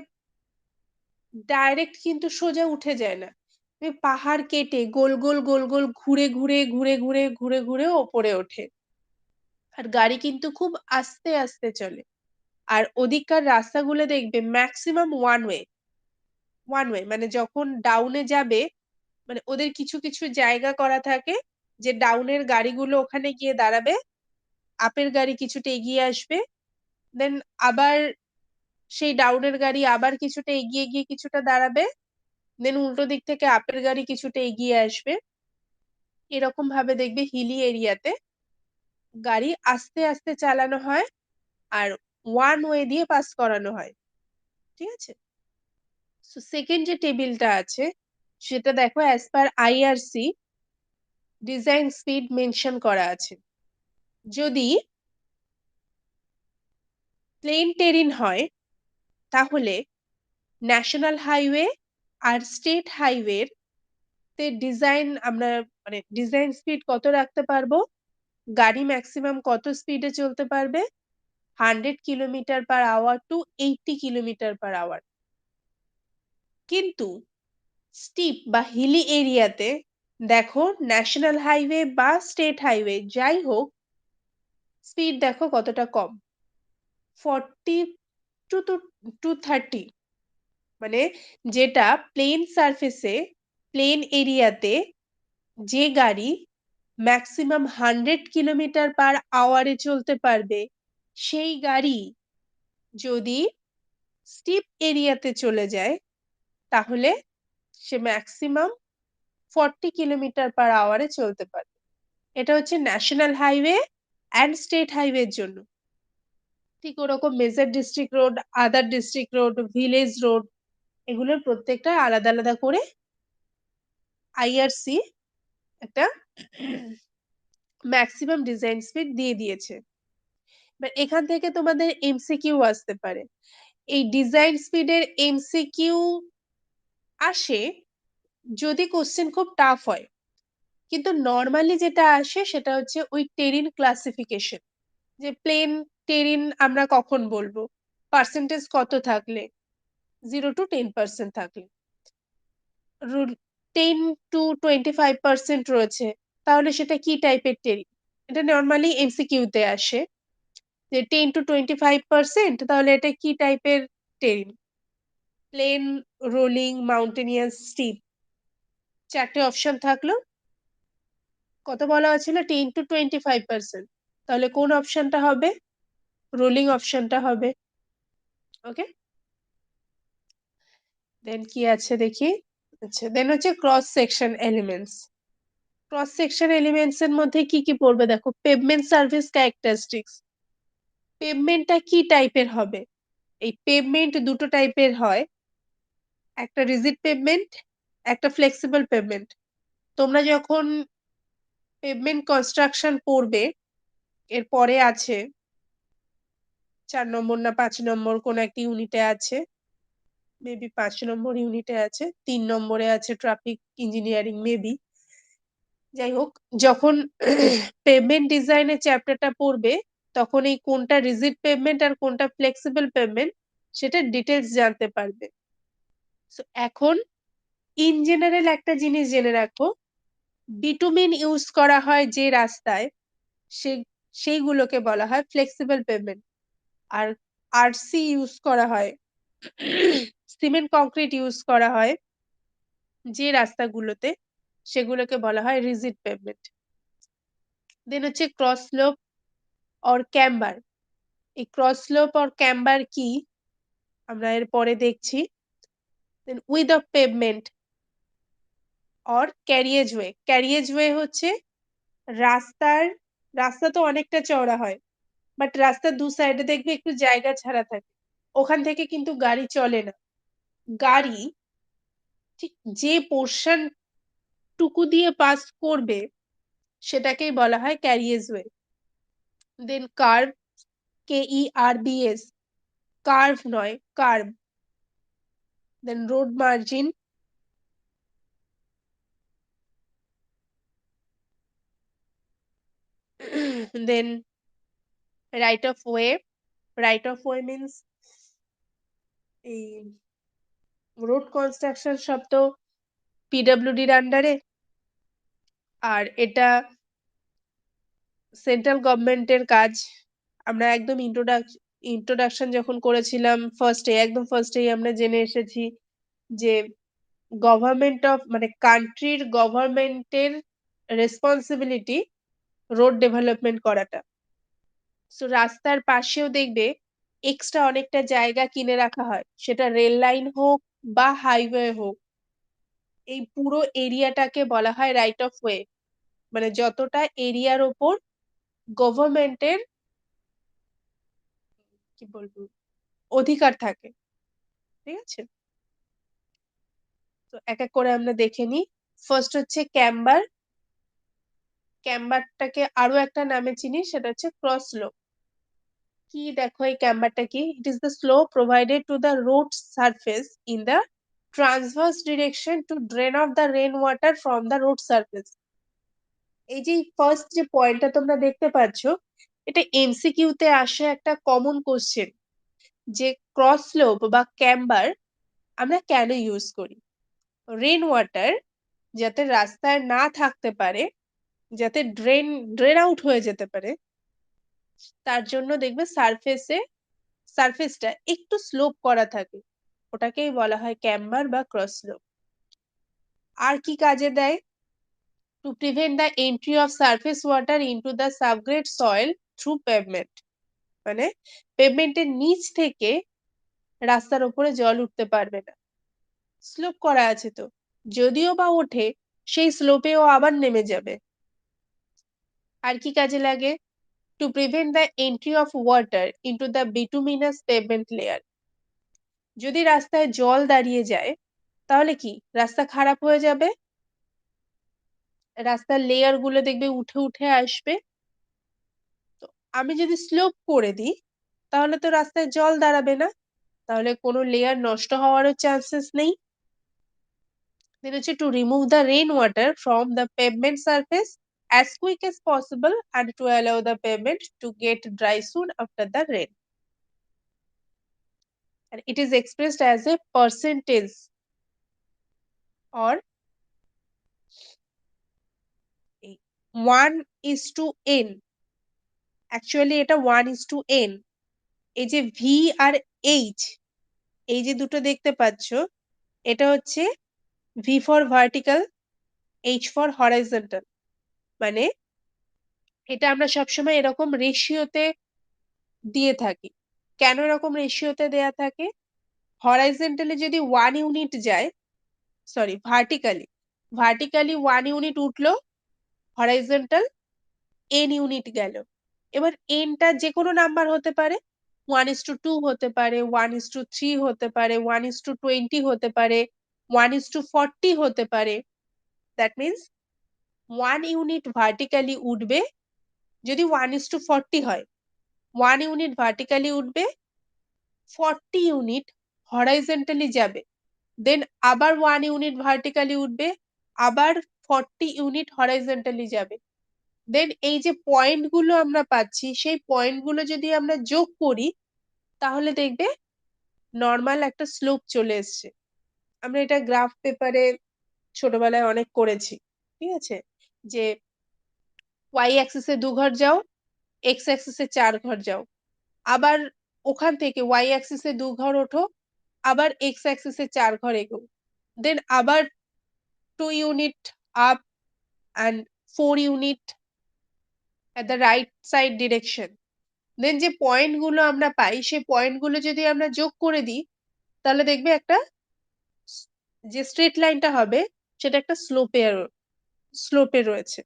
Speaker 1: ডাইরেক্ট কিন্তু সোজা উঠে যায় না। পাহাড় কেটে গোল গোল গোল গোল ঘুরে ঘুরে ঘুরে ঘুরে ঘুরে ঘুরে ওপরে ওঠে। আর গাড়ি কিন্তু খুব আস্তে আস্তে চলে। আর ওদিককার রাস্তাগুলো দেখবে ম্যাক্সিমাম ওয়ান ওয়ে মানে যখন ডাউনে যাবে মানে ওদের কিছু কিছু জায়গা করা থাকে যে ডাউনের গাড়িগুলো ওখানে গিয়ে দাঁড়াবে, আপের গাড়ি কিছুটা এগিয়ে আসবে, দেন আবার সেই ডাউনের গাড়ি আবার কিছুটা এগিয়ে গিয়ে কিছুটা দাঁড়াবে, দেন উল্টো দিক থেকে আপের গাড়ি কিছুটা এগিয়ে আসবে। এরকম ভাবে দেখবে হিলি এরিয়াতে গাড়ি আস্তে আস্তে চালানো হয় আর ওয়ান ওয়ে দিয়ে পাস করানো হয়। ঠিক আছে? সো সেকেন্ড যে টেবিলটা আছে সেটা দেখো as per IRC design speed mention করা আছে। যদি প্লেন টেরিন হয় তাহলে ন্যাশনাল হাইওয়ে আর স্টেট হাইওয়ের তে ডিজাইন আমরা মানে ডিজাইন স্পিড কত রাখতে পারবো, গাড়ি ম্যাক্সিমাম কত স্পিডে চলতে পারবে, 100 kilometre per hour to 80 kilometre per hour. কিন্তু স্টিপ বা হিলি এরিয়াতে দেখো ন্যাশনাল হাইওয়ে বা স্টেট হাইওয়ে যাই হোক স্পিড দেখো কতটা কম, 40 টু 30। মানে যেটা প্লেন সারফেসে প্লেন এরিয়াতে যে গাড়ি ম্যাক্সিমাম 100 কিলোমিটার পার আওয়ারে চলতে পারবে সেই গাড়ি যদি স্টিপ এরিয়াতে চলে যায় তাহলে সে ম্যাক্সিমাম 40 কিলোমিটার পার আওয়ারে চলতে পারবে। এটা হচ্ছে ন্যাশনাল হাইওয়ে অ্যান্ড স্টেট হাইওয়ের জন্য। ঠিক ওরকম মেজর ডিস্ট্রিক্ট রোড, আদার ডিস্ট্রিক্ট রোড, ভিলেজ রোড এগুলোর প্রত্যেকটা আলাদা আলাদা করে আইআরসি একটা ম্যাক্সিমাম ডিজাইন স্পিড দিয়ে দিয়েছে। এবার এখান থেকে তোমাদের এমসিকিউ আসতে পারে। এই ডিজাইন স্পিডের এমসিকিউ আসে যদি কোশ্চেন খুব টাফ হয়, কিন্তু নর্মালি যেটা আসে সেটা হচ্ছে ওই টেরিন ক্লাসিফিকেশন, যে প্লেন টেরিন আমরা কখন বলবো, পার্সেন্টেজ কত থাকলে, 0 to 10% থাকলে, 10 to 25% রয়েছে তাহলে সেটা কি টাইপের টেরিন। এটা নর্মালি এমসিকিউ তে আসে যে 10 to 25% তাহলে এটা কি টাইপের টেরিন, প্লেন, রোলিং, মাউন্টেনিয়াস, স্টিপ, চারটে অপশন থাকলো। কত বলা হয়েছিল? 10 to 25%। তাহলে কোন অপশনটা হবে? রোলিং অপশনটা হবে। ওকে? দেন কি আছে দেখি? আচ্ছা, দেন হচ্ছে cross section elements. Cross section elements এর মধ্যে কি পড়বে দেখো? Pavement surface characteristics. পেভমেন্টটা কি টাইপের হবে? এই পেভমেন্ট দুটো টাইপের হয়। একটা রিজিড পেভমেন্ট, একটা ফ্লেক্সিবল পেভমেন্ট। তোমরা যখন পেভমেন্ট কনস্ট্রাকশন পড়বে, এরপরে আছে ৪ নম্বর না ৫ নম্বর কোন একটা ইউনিটে আছে। মেবি ৫ নম্বর ইউনিটে আছে। ৩ নম্বরে আছে ট্রাফিক ইঞ্জিনিয়ারিং মেবি। যাই হোক, যখন পেভমেন্ট ডিজাইনের চ্যাপ্টারটা পড়বে, তখন এই কোনটা রিজিড পেভমেন্ট আর কোনটা ফ্লেক্সিবল পেভমেন্ট সেটার ডিটেইলস জানতে পারবে। সো এখন ইন জেনারেল একটা জিনিস জেনে রাখো, বিটুমিন ইউজ করা হয় যে রাস্তায় সে সেইগুলোকে বলা হয় ফ্লেক্সিবল পেভমেন্ট। আর আরসি ইউজ করা হয়, সিমেন্ট কংক্রিট ইউজ করা হয় যে রাস্তাগুলোতে, সেগুলোকে বলা হয় রিজিড পেভমেন্ট। দেন হচ্ছে ক্রস স্লোপ অর ক্যাম্বার। এই ক্রস স্লোপ অর ক্যাম্বার কি আমরা এর পরে দেখছি। Then width of pavement or carriageway. Carriageway হচ্ছে রাস্তার, রাস্তা তো অনেকটা চওড়া হয়, বাট রাস্তার দু সাইডে দেখবে একটু জায়গা ছাড়া থাকে, ওখান থেকে কিন্তু গাড়ি চলে না। গাড়ি ঠিক যে পোর্শন টুকু দিয়ে পাস করবে সেটাকেই বলা হয় carriageway. Then kerb, KERBS, curve নয় kerb. Then road margin, then right of way. Right of way means এই রোড কনস্ট্রাকশন সব তো পিডব্লিউডির আন্ডারে, আর এটা সেন্ট্রাল গভর্নমেন্টের কাজ। আমরা একদম ইন্ট্রোডাকশন যখন করেছিলাম একদম ফার্স্টেই আমরা জেনে এসেছি যে গভর্নমেন্ট অফ মানে কান্ট্রির গভর্নমেন্টের রেসপন্সিবিলিটি রোড ডেভেলপমেন্ট করাটা। সো রাস্তার পাশেও দেখবে এক্সট্রা অনেকটা জায়গা কিনে রাখা হয়, সেটা রেল লাইন হোক বা হাইওয়ে হোক। এই পুরো এরিয়াটাকে বলা হয় রাইট অফ ওয়ে, মানে যতটা এরিয়ার ওপর গভর্নমেন্টের কি বলবো অধিকার থাকে। ঠিক আছে, তো এক এক করে আমরা দেখে নিই। ফার্স্ট হচ্ছে ক্যাম্বার। ক্যাম্বারটাকে আরো একটা নামে চিনি, সেটা হচ্ছে ক্রস স্লোপ। কি দেখো এই ক্যাম্বারটা কি? It is the slope provided to the road surface in the transverse direction to drain of the rain water from the road surface. এই যে ফার্স্ট যে পয়েন্টটা তোমরা দেখতে পাচ্ছ, এটা এমসিকিউ তে আসে একটা কমন কোশ্চেন, যে ক্রস স্লোপ বা ক্যাম্বার আমরা কেন ইউজ করি? রেন ওয়াটার যাতে রাস্তায় না থাকতে পারে, যাতে ড্রেন আউট হয়ে যেতে পারে, তার জন্য দেখবে সারফেসটা একটু স্লোপ করা থাকে, ওটাকেই বলা হয় ক্যাম্বার বা ক্রস স্লোপ। আর কি কাজে দেয়? To prevent the entry of surface water into the subgrade soil through pavement. মানে পেভমেন্টের নিচ থেকে রাস্তার উপরে জল উঠতে পারবে না, স্লোপ করা আছে তো, যদিও বা ওঠে সেই স্লোপেও আবার নেমে যাবে। আর কি কাজে লাগে? To prevent the entry of water into the bituminous pavement layer. যদি রাস্তায় জল দাঁড়িয়ে যায় তাহলে কি রাস্তা খারাপ হয়ে যাবে, রাস্তার লেয়ার গুলো দেখবে উঠে উঠে আসবে। তো আমি যদি স্লোপ করে দিই তাহলে তো রাস্তায় জল দাঁড়াবে না, তাহলে কোনো লেয়ার নষ্ট হওয়ারও চান্সেস নেই। দেন হচ্ছে to remove the rain water from the pavement surface as quick as possible and to allow the pavement to get dry soon after the rain. And it is expressed as a percentage or 1:n। Actually এটা 1:n। এই যে V আর H, এই যে দুটো দেখতে পাচ্ছ, এটা হচ্ছে V for vertical, H for horizontal. মানে এটা আমরা সবসময় এরকম রেশিওতে দিয়ে থাকি। কেন এরকম রেশিওতে দেয়া থাকে? হরাইজন্টালি যদি 1 ইউনিট যায়, সরি ভার্টিক্যালি 1 ইউনিট উঠলো, হরাইজন্টাল n ইউনিট গেল। এবার n টা যেকোনো নাম্বার হতে পারে। 1:2 হতে পারে, 1:3 হতে পারে, 1:20 হতে পারে, 1:40 হতে পারে। দ্যাট মিনস 1 ইউনিট ভার্টিক্যালি উঠবে যদি 1:40 হয়। 1 ইউনিট ভার্টিক্যালি উঠবে, 40 ইউনিট হরাইজন্টালি যাবে। দেন আবার 1 ইউনিট ভার্টিক্যালি উঠবে, আবার 40 ইউনিট হরাইজন্টালি যাবে। দেন এই যে পয়েন্ট গুলো আমরা পাচ্ছি, সেই পয়েন্ট গুলো যদি আমরা যোগ করি, তাহলে দেখবে নরমাল একটা স্লোপ চলে এসছে। আমরা এটা গ্রাফ পেপারে ছোটবেলায় অনেক করেছি। ঠিক আছে? যে y অ্যাক্সিস এ 2 ঘর যাও, x অ্যাক্সিস এ 4 ঘর যাও। আবার ওখান থেকে y অ্যাক্সিস এ 2 ঘর ওঠো, আবার x অ্যাক্সিস এ 4 ঘর এগোও। দেন আবার 2 unit up and 4 unit at the right side direction. দেন যে পয়েন্ট গুলো আমরা পাই, সেই পয়েন্ট গুলো যদি আমরা যোগ করে দিই, তাহলে দেখবে একটা যে স্ট্রেট লাইনটা হবে, সেটা একটা স্লোপে রয়েছে।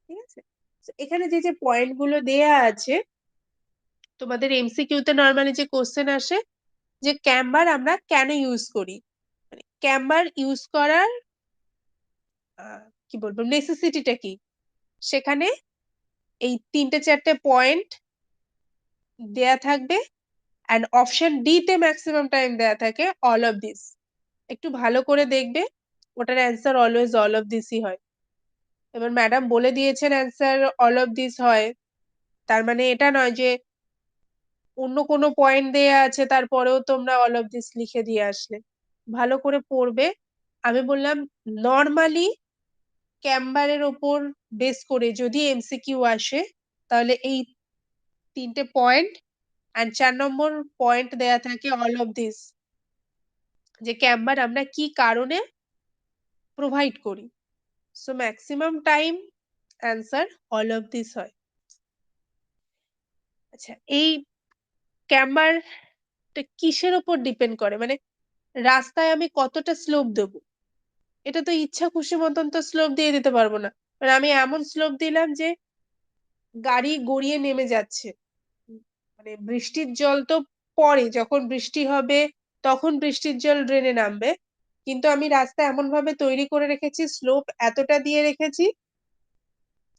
Speaker 1: ঠিক আছে? এখানে যে পয়েন্ট গুলো দেয়া আছে, তোমাদের এমসিকিউ তে নরমালি যে কোশ্চেন আসে, যে ক্যাম্বার আমরা কেন ইউজ করি? মানে ক্যাম্বার ইউজ করার কি বলবো নেসেসিটিটা কি? সেখানে এই 3-4টে পয়েন্ট দেয়া থাকবে, and অপশন ডি তে ম্যাক্সিমাম টাইম দেয়া থাকে অল অফ দিস। একটু ভালো করে দেখবে, ওটার অ্যান্সার অলওয়েজ অল অফ দিসই হয়। এবার ম্যাডাম বলে দিয়েছেন অ্যান্সার অল অফ দিস হয়, তার মানে এটা নয় যে অন্য কোনো পয়েন্ট দেয়া আছে তারপরেও তোমরা অল অফ দিস লিখে দিয়ে আসলে। ভালো করে পড়বে। আমি বললাম নরমালি ক্যাম্বারের ওপর বেস করে যদি এমসিকিউ আসে, তাহলে এই 3টে পয়েন্ট and 4 নম্বর পয়েন্ট দেয়া থাকে অল অফ দিস। যে ক্যাম্বার আমরা কি কারণে প্রোভাইড করি। So maximum time answer all of this হয়। আচ্ছা, এই ক্যাম্বার কিসের উপর ডিপেন্ড করে? মানে রাস্তায় আমি কতটা স্লোপ দেবো? এটা তো ইচ্ছা খুশি মতন তো স্লোপ দিয়ে দিতে পারবো না। মানে আমি এমন স্লোপ দিলাম যে গাড়ি গড়িয়ে নেমে যাচ্ছে। মানে বৃষ্টির জল তো পরে, যখন বৃষ্টি হবে তখন বৃষ্টির জল ড্রেনে নামবে। কিন্তু আমি রাস্তা এমন ভাবে তৈরি করে রেখেছি, স্লোপ এতটা দিয়ে রেখেছি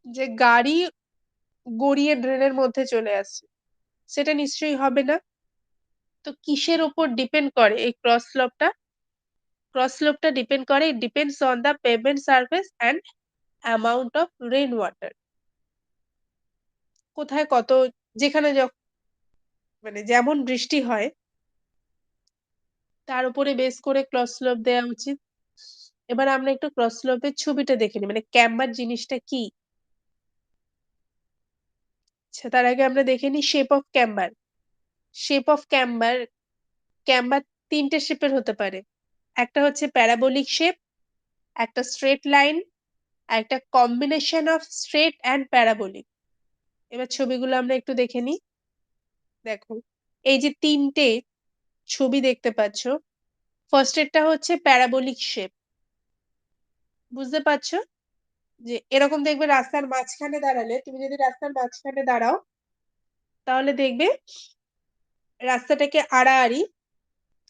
Speaker 1: যে গাড়ি গড়িয়ে ড্রেনের মধ্যে চলে আসছে। সেটা নিশ্চয়ই হবে না। তো কিসের উপর ডিপেন্ড করে এই ক্রস স্লোপটা? ক্রস স্লোপটা ডিপেন্ড করে, it depends on the pavement surface and amount of rain water. কোথায় কত, যেখানে মানে যেমন বৃষ্টি হয় তার উপরে বেস করে ক্রস স্লোপ দেওয়া উচিত। এবার আমরা একটু ক্রস স্লোপের ছবিটা দেখে নিই, মানে ক্যাম্বার জিনিসটা কি। আচ্ছা, তার আগে আমরা দেখে নিই shape of camber. Shape of camber, camber 3টে শেপের হতে পারে। একটা হচ্ছে প্যারাবোলিক শেপ, একটা স্ট্রেট লাইন, আর একটা combination of straight and parabolic. এবার ছবিগুলো আমরা একটু দেখে নিই। দেখো, এই যে 3টে ছবি দেখতে পাচ্ছ, ফার্স্ট এরটা হচ্ছে প্যারাবোলিক শেপ। বুঝতে পারছো? যে এরকম দেখবে রাস্তার মাঝখানে দাঁড়ালে, তুমি যদি রাস্তার মাঝখানে দাঁড়াও, তাহলে দেখবে রাস্তাটাকে আড়াআড়ি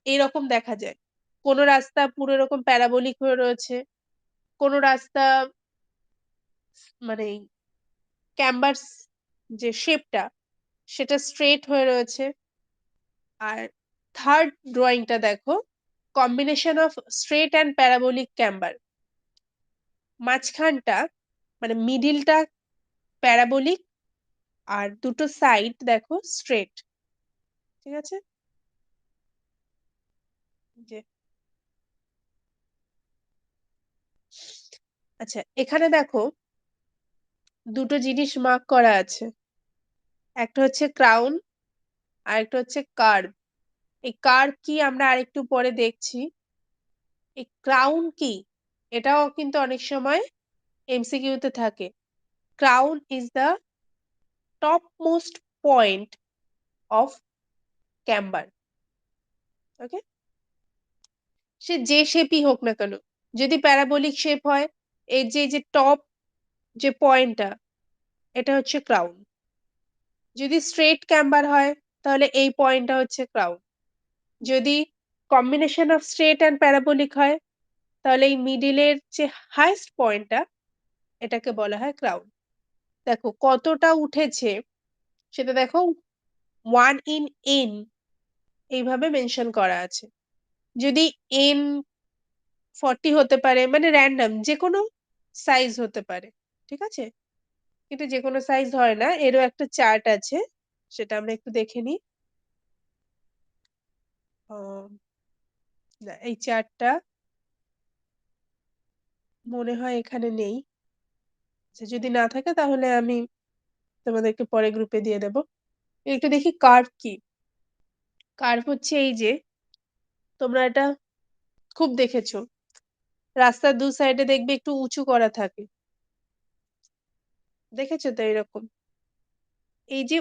Speaker 1: এইরকম দেখা যায়। কোনো রাস্তা পুরো এরকম প্যারাবোলিক হয়ে রয়েছে, কোনো রাস্তা মানে ক্যাম্বাস যে শেপটা সেটা স্ট্রেট হয়ে রয়েছে। আর থার্ড ড্রয়িংটা দেখো, combination of straight and parabolic camber. মাঝখানটা মানে মিডিলটা প্যারাবোলিক, আর দুটো সাইড দেখো স্ট্রেট। ঠিক আছে? যে আচ্ছা, এখানে দেখো দুটো জিনিস মার্ক করা আছে। একটা হচ্ছে ক্রাউন, আর একটা হচ্ছে কার্ভ। এই কার্ভ কি আমরা আরেকটু পরে দেখছি। এই ক্রাউন কি, এটাও কিন্তু অনেক সময় এমসিকিউ তে থাকে। crown is the topmost point of camber. ওকে, সে যে শেপই হোক না কেন, যদি প্যারাবোলিক শেপ হয়, এই যে টপ যে পয়েন্টটা, এটা হচ্ছে ক্রাউন। যদি স্ট্রেট ক্যাম্বার হয়, তাহলে এই পয়েন্টটা হচ্ছে ক্রাউন। যদি combination of straight and parabolic হয়, তাহলে এই মিডিলের যে হাইয়েস্ট পয়েন্টটা, এটাকে বলা হয় ক্রাউন। দেখো কতটা উঠেছে সেটা দেখো, 1 in n এইভাবে মেনশন করা আছে। যদি n 40 হতে পারে, মানে র্যান্ডম যেকোনো সাইজ হতে পারে, ঠিক আছে? কিন্তু যেকোনো সাইজ হয় না, এরও একটা চার্ট আছে, সেটা আমরা একটু দেখে নিই। না, এই চার্টটা মনে হয় এখানে নেই। আচ্ছা, যদি না থাকে তাহলে আমি তোমাদেরকে পরে গ্রুপে দিয়ে দেব। একটু দেখি কার্ভ কি। কার্ভ হচ্ছে এই যে, তোমরা এটা খুব দেখেছো, রাস্তার দু সাইডে দেখবে একটু উঁচু করা থাকে, দেখেছো তো এরকম? এই যে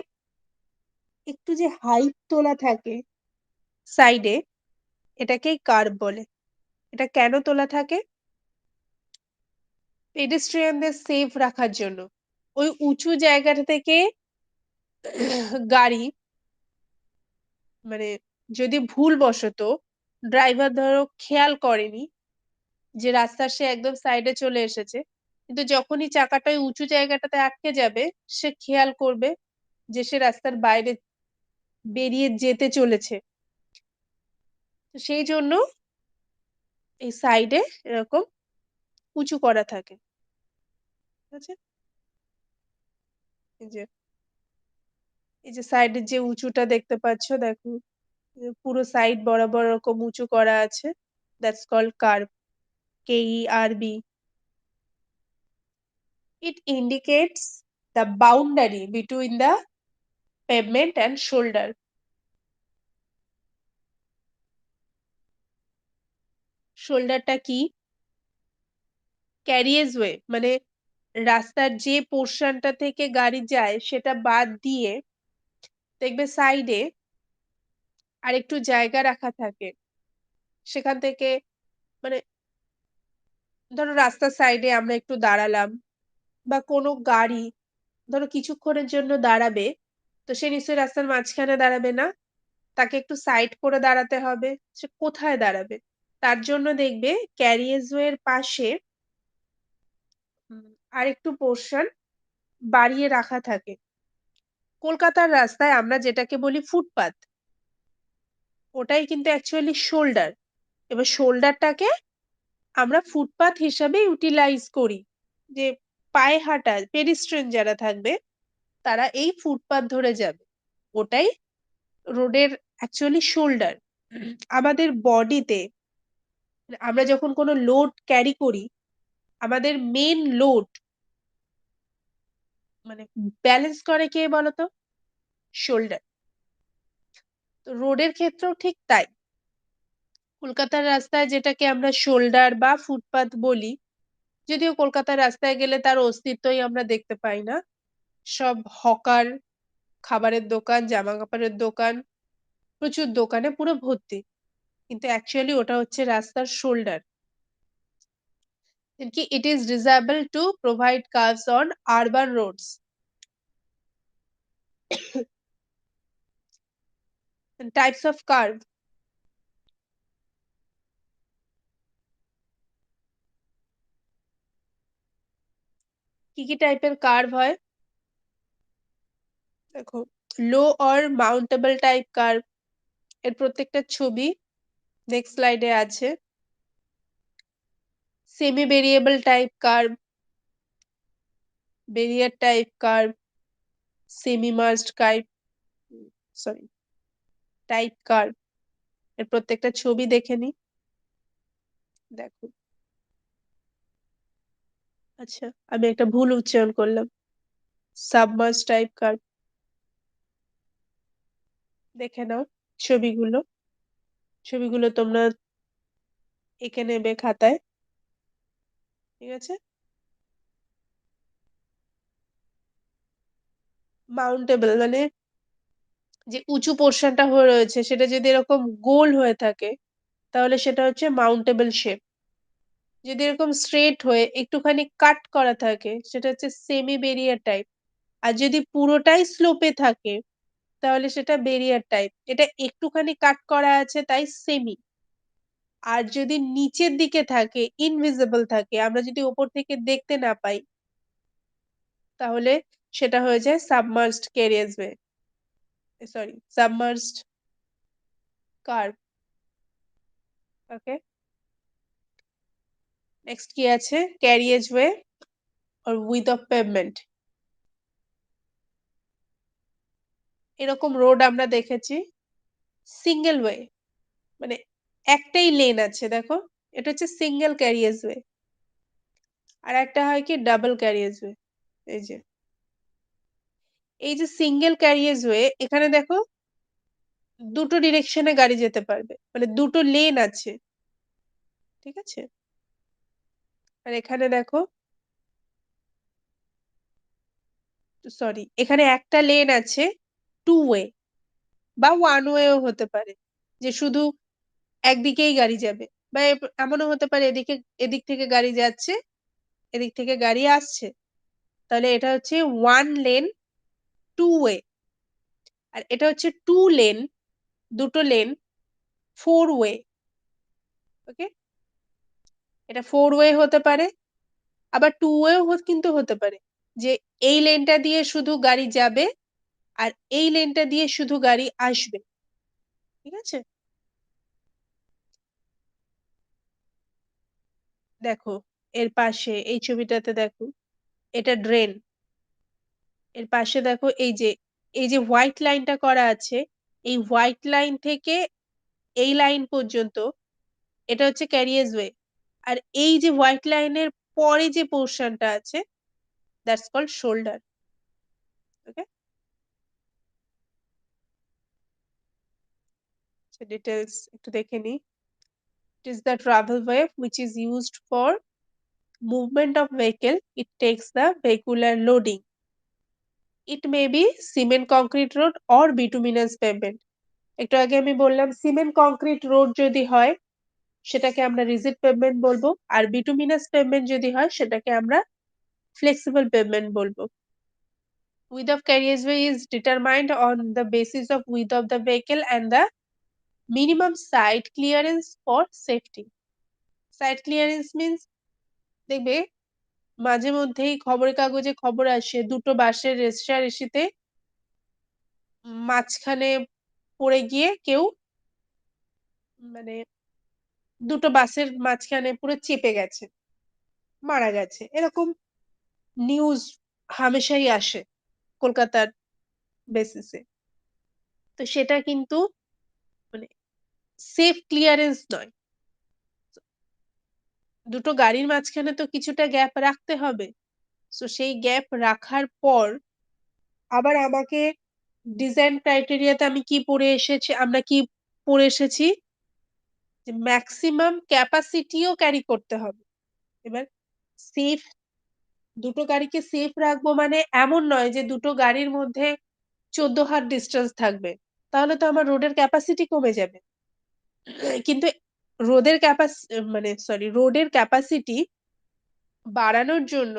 Speaker 1: একটু যে হাইট তোলা থাকে সাইডে, এটাকেই কার্ভ বলে। এটা কেন তোলা থাকে? পেডেস্ট্রিয়ানদের সেফ রাখার জন্য। ওই উঁচু জায়গাটা থেকে গাড়ি, মানে যদি ভুলবশত ড্রাইভার ধরো খেয়াল করেনি যে রাস্তার সে একদম সাইডে চলে এসেছে, কিন্তু যখনই চাকাটা ওই উঁচু জায়গাটাতে আটকে যাবে, সে খেয়াল করবে যে সে রাস্তার বাইরে বেরিয়ে যেতে চলেছে। তো সেই জন্য এই সাইডে এরকম উঁচু করা থাকে, ঠিক আছে? এই যে সাইডের যে উঁচুটা দেখতে পাচ্ছ, দেখো পুরো সাইড বরাবর এরকম উঁচু করা আছে। That's called kerb, KERB. It indicates the boundary between the pavement and shoulder. শোল্ডারটা কি? ক্যারিয়েজ ওয়ে, মানে রাস্তার যে পোর্শনটা থেকে গাড়ি যায় সেটা বাদ দিয়ে দেখবে সাইডে আর একটু জায়গা রাখা থাকে। সেখান থেকে, মানে ধরো রাস্তার সাইডে আমরা একটু দাঁড়ালাম, বা কোনো গাড়ি ধরো কিছুক্ষণের জন্য দাঁড়াবে, তো সে নিশ্চয়ই রাস্তার মাঝখানে দাঁড়াবে না, তাকে একটু সাইড করে দাঁড়াতে হবে। সে কোথায় দাঁড়াবে? তার জন্য দেখবে ক্যারিয়েজওয়ে এর পাশে আরেকটু পোর্শন বাড়িয়ে রাখা থাকে। কলকাতার রাস্তায় আমরা যেটাকে বলি ফুটপাত, ওটাই কিন্তু অ্যাকচুয়ালি শোল্ডার। এবার শোল্ডারটাকে আমরা ফুটপাত হিসাবে ইউটিলাইজ করি, যে পায়ে হাঁটা পেডিস্ট্রিয়ান যারা থাকবে তারা এই ফুটপাত ধরে যাবে, ওটাই রোডের অ্যাকচুয়ালি শোল্ডার। আমাদের বডিতে আমরা যখন কোনো লোড ক্যারি করি, আমাদের মেন লোড মানে ব্যালেন্স করে কে বলতো? শোল্ডার। তো রোডের ক্ষেত্রেও ঠিক তাই। কলকাতার রাস্তায় যেটাকে আমরা শোল্ডার বা ফুটপাত বলি, যদিও কলকাতার রাস্তায় গেলে তার অস্তিত্বই আমরা দেখতে পাই না। সব হকার, খাবারের দোকান, জামা কাপড়ের দোকান, প্রচুর দোকানে পুরো ভর্তি, কিন্তু অ্যাকচুয়ালি ওটা হচ্ছে রাস্তার shoulder. It is designed to provide curves on urban roads. And types of curve. কি কি টাইপের কার্ভ হয় দেখো, লো অর মাউন্টেবল টাইপ কার্ভ, এর প্রত্যেকটা ছবি নেক্সট স্লাইডে আছে। Semi variable type curve, barrier type curve, semi merged curve, sorry type curve, এর প্রত্যেকটা ছবি দেখে নি। দেখো, আচ্ছা আমি একটা ভুল উচ্চারণ করলাম, সাবমার্জ টাইপ কার্ভ। দেখে নাও ছবিগুলো, ছবিগুলো তোমরা এঁকে নেবে খাতায়, ঠিক আছে? মাউন্টেবল মানে যে উঁচু পোরশনটা হয়ে রয়েছে সেটা যদি এরকম গোল হয়ে থাকে তাহলে সেটা হচ্ছে মাউন্টেবল শেপ। যদি এরকম স্ট্রেইট হয়ে একটুখানি কাট করা থাকে সেটা হচ্ছে সেমি বেরিয়ার টাইপ। আর যদি পুরোটাই স্লোপে থাকে তাহলে সেটা বেরিয়ার টাইপ। এটা একটুখানি কাট করা আছে তাই সেমি। আর যদি নিচের দিকে থাকে, ইনভিজিবল থাকে, আমরা যদি উপর থেকে দেখতে না পাই তাহলে সেটা হয়ে যায় submerged carriageway. Sorry, submerged curve. Okay? Next কি আছে? Carriageway or width of pavement. এরকম রোড আমরা দেখেছি সিঙ্গেল ওয়ে মানে একটাই লেন আছে দেখো। এটা হচ্ছে সিঙ্গেল ক্যারিয়েজওয়ে। আর একটা হয় কি ডাবল ক্যারিয়েজওয়ে। এই যে এই যে সিঙ্গেল ক্যারিয়েজওয়ে এখানে দেখো দুটো ডিরেকশনে গাড়ি যেতে পারবে। মানে দুটো লেন আছে। ঠিক আছে? আর এখানে দেখো সরি এখানে একটা লেন আছে টু ওয়ে বা ওয়ান ওয়েও হতে পারে। যে শুধু একদিকেই গাড়ি যাবে। বা এমনও হতে পারে এদিক থেকে গাড়ি যাচ্ছে, এদিক থেকে গাড়ি আসছে। তাহলে এটা হচ্ছে ওয়ান লেন টু ওয়ে। আর এটা হচ্ছে টু লেন দুটো লেন ফোর ওয়ে। ওকে? এটা ফোর ওয়ে হতে পারে আবার টু ওয়েও কিন্তু হতে পারে। যে এই লেনটা দিয়ে শুধু গাড়ি যাবে আর এই লেনটা দিয়ে শুধু গাড়ি আসবে। ঠিক আছে? দেখো এর পাশে এই ছবিটাতে দেখো এটা ড্রেন। এর পাশে দেখো এই যে হোয়াইট লাইনটা করা আছে এই হোয়াইট লাইন থেকে এই লাইন পর্যন্ত এটা হচ্ছে ক্যারিয়েজওয়ে। আর এই যে হোয়াইট লাইনের পরে যে পোর্শনটা আছে that's called shoulder. Okay? Details একটু দেখে নিই। It is the travelway which is used for movement of vehicle. It takes the vehicular loading. It may be cement concrete road or bituminous pavement. একটু আগে আমি বললাম সিমেন্ট কংক্রিট রোড যদি হয় সেটাকে আমরা রিজিড পেভমেন্ট বলবো আর বিটুমিনাস পেভমেন্ট যদি হয় সেটাকে আমরা ফ্লেক্সিবল পেভমেন্ট বলবো। Width of carriageway is determined on the basis of width of the vehicle and the minimum side clearance for safety. Side clearance means দেখবে মাঝে মধ্যেই খবরের কাগজে খবর আসে দুটো বাসের রেষারেষিতে মাঝখানে পড়ে গিয়ে কেউ মানে দুটো বাসের মাঝখানে পুরো চেপে গেছে, মারা গেছে। এরকম নিউজ হামেশাই আসে কলকাতার বেসিসে। তো সেটা কিন্তু মানে সেফ ক্লিয়ারেন্স নয়। দুটো গাড়ির মাঝখানে তো কিছুটা গ্যাপ রাখতে হবে। সো সেই গ্যাপ রাখার পর আবার আমাকে ডিজাইন ক্রাইটেরিয়াতে আমি কি পড়ে এসেছি আমরা কি পড়ে এসেছি যে ম্যাক্সিমাম ক্যাপাসিটিও ক্যারি করতে হবে। এবার সেফ দুটো গাড়িকে সেফ রাখবো মানে এমন নয় যে দুটো গাড়ির মধ্যে ১৪ হাত ডিসটেন্স থাকবে। তাহলে তো আমার রোডের ক্যাপাসিটি কমে যাবে। কিন্তু রোডের ক্যাপাসিটি বাড়ানোর জন্য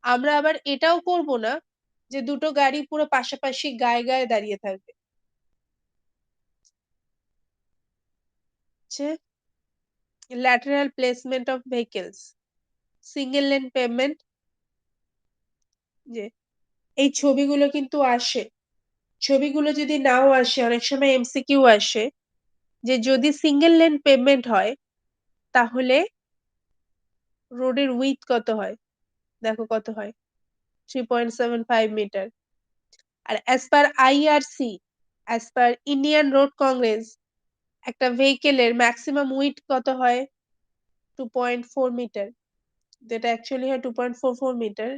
Speaker 1: আমরা আবার এটাও করব না যে দুটো গাড়ি পুরো পাশাপাশি গায়ে গায়ে দাঁড়িয়ে থাকবে। হচ্ছে lateral placement of vehicles single lane pavement. যে এই ছবিগুলো কিন্তু আসে। ছবিগুলো যদি নাও আসে অনেক সময় এমসিকিউ আসে যে যদি সিঙ্গেল লেন পেভমেন্ট হয় তাহলে রোডের উইথ কত হয়? দেখো কত হয় 3.75 মিটার। আর as per IRC as per Indian Road Congress একটা ভেহিকেলের ম্যাক্সিমাম উইথ কত হয় 2.4 মিটার। যেটা অ্যাকচুয়ালি হয় 2.44 মিটার।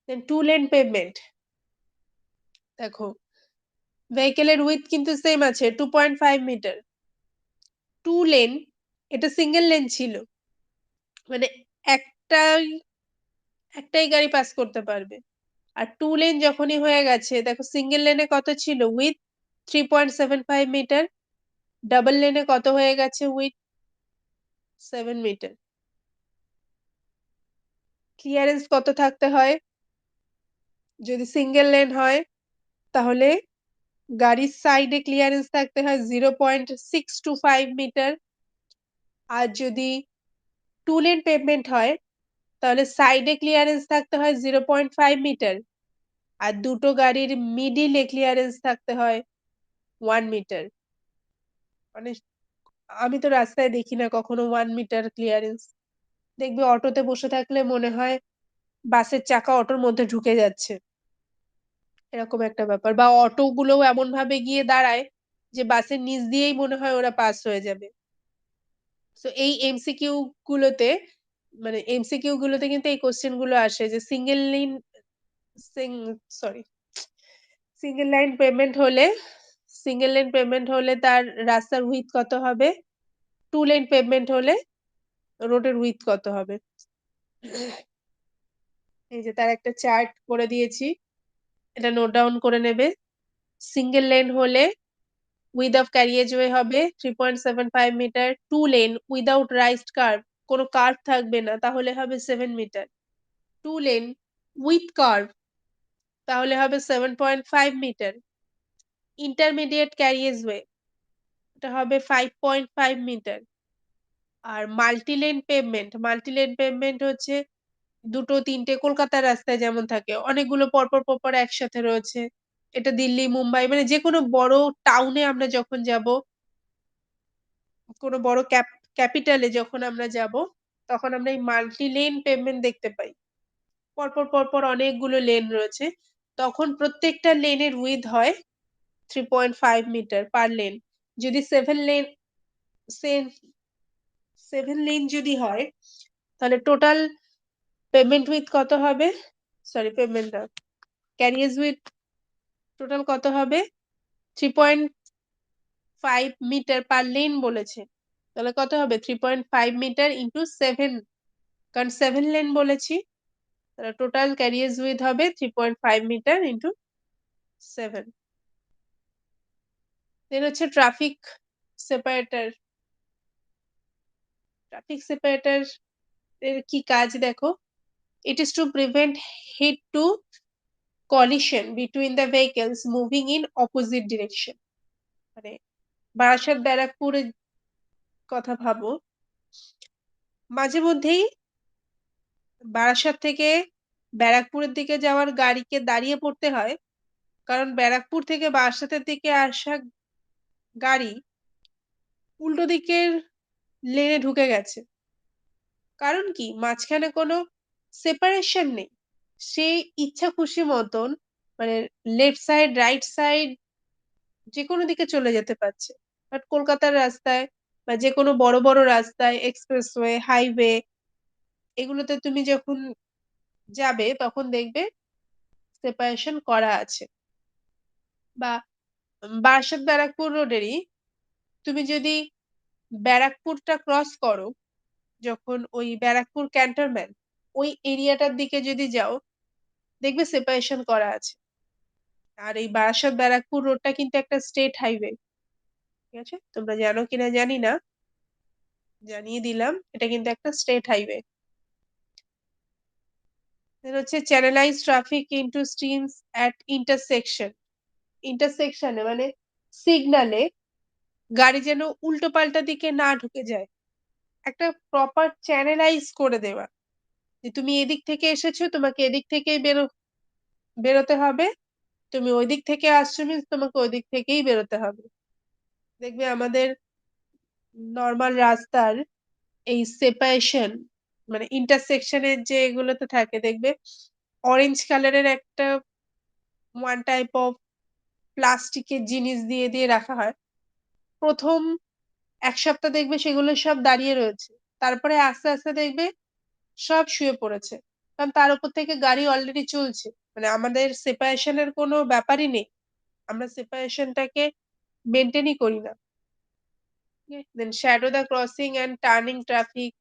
Speaker 1: দেন টু লেন পেভমেন্ট দেখো ভেহিকেলের উইথ কিন্তু সেম আছে 2.5 মিটার। টু লেন এটা সিঙ্গেল লেন ছিল মানে একটাই একটাই গাড়ি পাস করতে পারবে। আর 2 লেন যখনই হয়ে গেছে দেখো সিঙ্গেল লেনে কত ছিল? With 3.75 metre. ডাবল লেনে কত হয়ে গেছে? With 7 metre. ক্লিয়ারেন্স কত থাকতে হয়? যদি সিঙ্গেল লেন হয় তাহলে গাড়ির সাইডে ক্লিয়ারেন্স থাকতে হয় 0.625 মিটার। আর যদি 2 লেন পেভমেন্ট হয় তাহলে সাইডে ক্লিয়ারেন্স থাকতে হয় 0.5 মিটার। আর দুটো গাড়ির মিডিলে ক্লিয়ারেন্স থাকতে হয় 1 মিটার। মানে আমি তো রাস্তায় দেখি না কখনো 1 মিটার ক্লিয়ারেন্স। দেখবে অটোতে বসে থাকলে মনে হয় বাসের চাকা অটোর মধ্যে ঢুকে যাচ্ছে। এরকম একটা ব্যাপার। বা অটোগুলোও এমনভাবে গিয়ে দাঁড়ায় যে বাসের নিচ দিয়েই মনে হয় ওরা পাস হয়ে যাবে। সো এই এমসিকিউ গুলোতে মানে এমসিকিউ গুলোতে কিন্তু এই কোয়েশ্চেন গুলো আসে যে single lane Singh sorry single line payment হলে সিঙ্গেল লেন পেমেন্ট হলে তার রাস্তার উইডথ কত হবে? 2 লেন পেমেন্ট হলে রোডের উইডথ কত হবে? এই যে তার একটা চার্ট করে দিয়েছি। এটা নোট ডাউন করে নেবে। সিঙ্গেল লেন হলে উইডথ অফ ক্যারিয়েজওয়ে হবে 3.75 metre. 2 lane without raised kerb, কোনো কার্ভ থাকবে না, তাহলে হবে 7 মিটার। 2 লেন উইথ কার্ভ তাহলে হবে 7.5 মিটার। ইন্টারমিডিয়েট ক্যারিয়েজওয়ে এটা হবে 5.5 মিটার। আর মাল্টি লেন পেভমেন্ট হচ্ছে ২ টো ৩ টে কলকাতার রাস্তায় যেমন থাকে অনেকগুলো পরপর একসাথে রয়েছে। এটা দিল্লি, মুম্বাই মানে যেকোনো বড় টাউনে আমরা যখন যাবো, কোনো বড় ক্যাপিটালে যখন আমরা যাবো, তখন আমরা এই মাল্টি লেন পেভমেন্ট দেখতে পাই। পরপর অনেকগুলো লেন রয়েছে। তখন প্রত্যেকটা লেনের উইডথ হয় 3.5 মিটার পার লেন। যদি 7 লেন যদি হয় তাহলে টোটাল পেমেন্ট উইডথ কত হবে? সরি পেমেন্ট না, ক্যারিয়েজ উইডথ টোটাল কত হবে? 3.5 মিটার পার লেন বলেছে। তাহলে কত হবে? 3.5 মিটার ইনটু 7, কারণ 7 লেন বলেছি। তাহলে টোটাল ক্যারিয়েজ উইডথ হবে 3.5 মিটার ইনটু 7। দেন হচ্ছে ট্রাফিক সেপারেটর। ট্রাফিক সেপারেটর এর কি কাজ দেখো? It is to prevent head-to collision between the vehicles moving in opposite direction. মানে বারাসাত ব্যারাকপুরের কথা ভাবো। মাঝে মধ্যেই বারাসাত থেকে ব্যারাকপুরের দিকে যাওয়ার গাড়িকে দাঁড়িয়ে পড়তে হয়। কারণ ব্যারাকপুর থেকে বারাসাতের দিকে আসা গাড়ি উল্টো দিকের লেনে ঢুকে গেছে। কারণ কি? মাঝখানে কোনো সেপারেশন নেই। সে ইচ্ছা খুশি মতন মানে লেফট সাইড, রাইট সাইড যেকোনো দিকে চলে যেতে পারছে। বাট কলকাতার রাস্তায় বা যেকোনো বড় রাস্তায় এক্সপ্রেসওয়ে, হাইওয়ে এগুলোতে তুমি যখন যাবে তখন দেখবে সেপারেশন করা আছে। বা বারাসাত ব্যারাকপুর রোডেরই তুমি যদি ব্যারাকপুরটা ক্রস করো, যখন ওই ব্যারাকপুর ক্যান্টনমেন্ট ওই এরিয়াটার দিকে যদি যাও দেখবে সেপারেশন করা আছে। আর এই বারাসাত ব্যারাকপুর রোডটা কিন্তু একটা স্টেট হাইওয়ে। ঠিক আছে? তোমরা জানো কিনা জানি না, জানিয়ে দিলাম। এটা কিন্তু একটা স্টেট হাইওয়ে। দেন হচ্ছে channelize traffic into streams at intersection. ইন্টারসেকশনে মানে সিগনালে গাড়ি যেন উল্টো পাল্টা দিকে না ঢুকে যায়। একটা প্রপার চ্যানেলাইজ করে দেওয়া। যে তুমি এদিক থেকে এসেছো, তোমাকে এদিক থেকেই বেরোতে হবে। তুমি ওইদিক থেকে আসছো মিন্স তোমাকে ওইদিক থেকেই বেরোতে হবে। দেখবে আমাদের নরমাল রাস্তার এই সেপারেশন মানে ইন্টারসেকশনের যে এগুলোতে থাকে দেখবে অরেঞ্জ কালারের একটা ওয়ান টাইপ অফ প্লাস্টিকের জিনিস দিয়ে রাখা হয়। ১ম ১ সপ্তাহ দেখবে সেগুলো সব দাঁড়িয়ে রয়েছে। তারপরে আস্তে দেখবে সব শুয়ে পড়েছে। কারণ তার উপর থেকে গাড়ি অলরেডি চলছে। মানে আমাদের সেপারেশন এর কোনো ব্যাপারই নেই। আমরা সেপারেশন টাকে মেইনটেইনই করি না। Then shadow the crossing and turning traffic,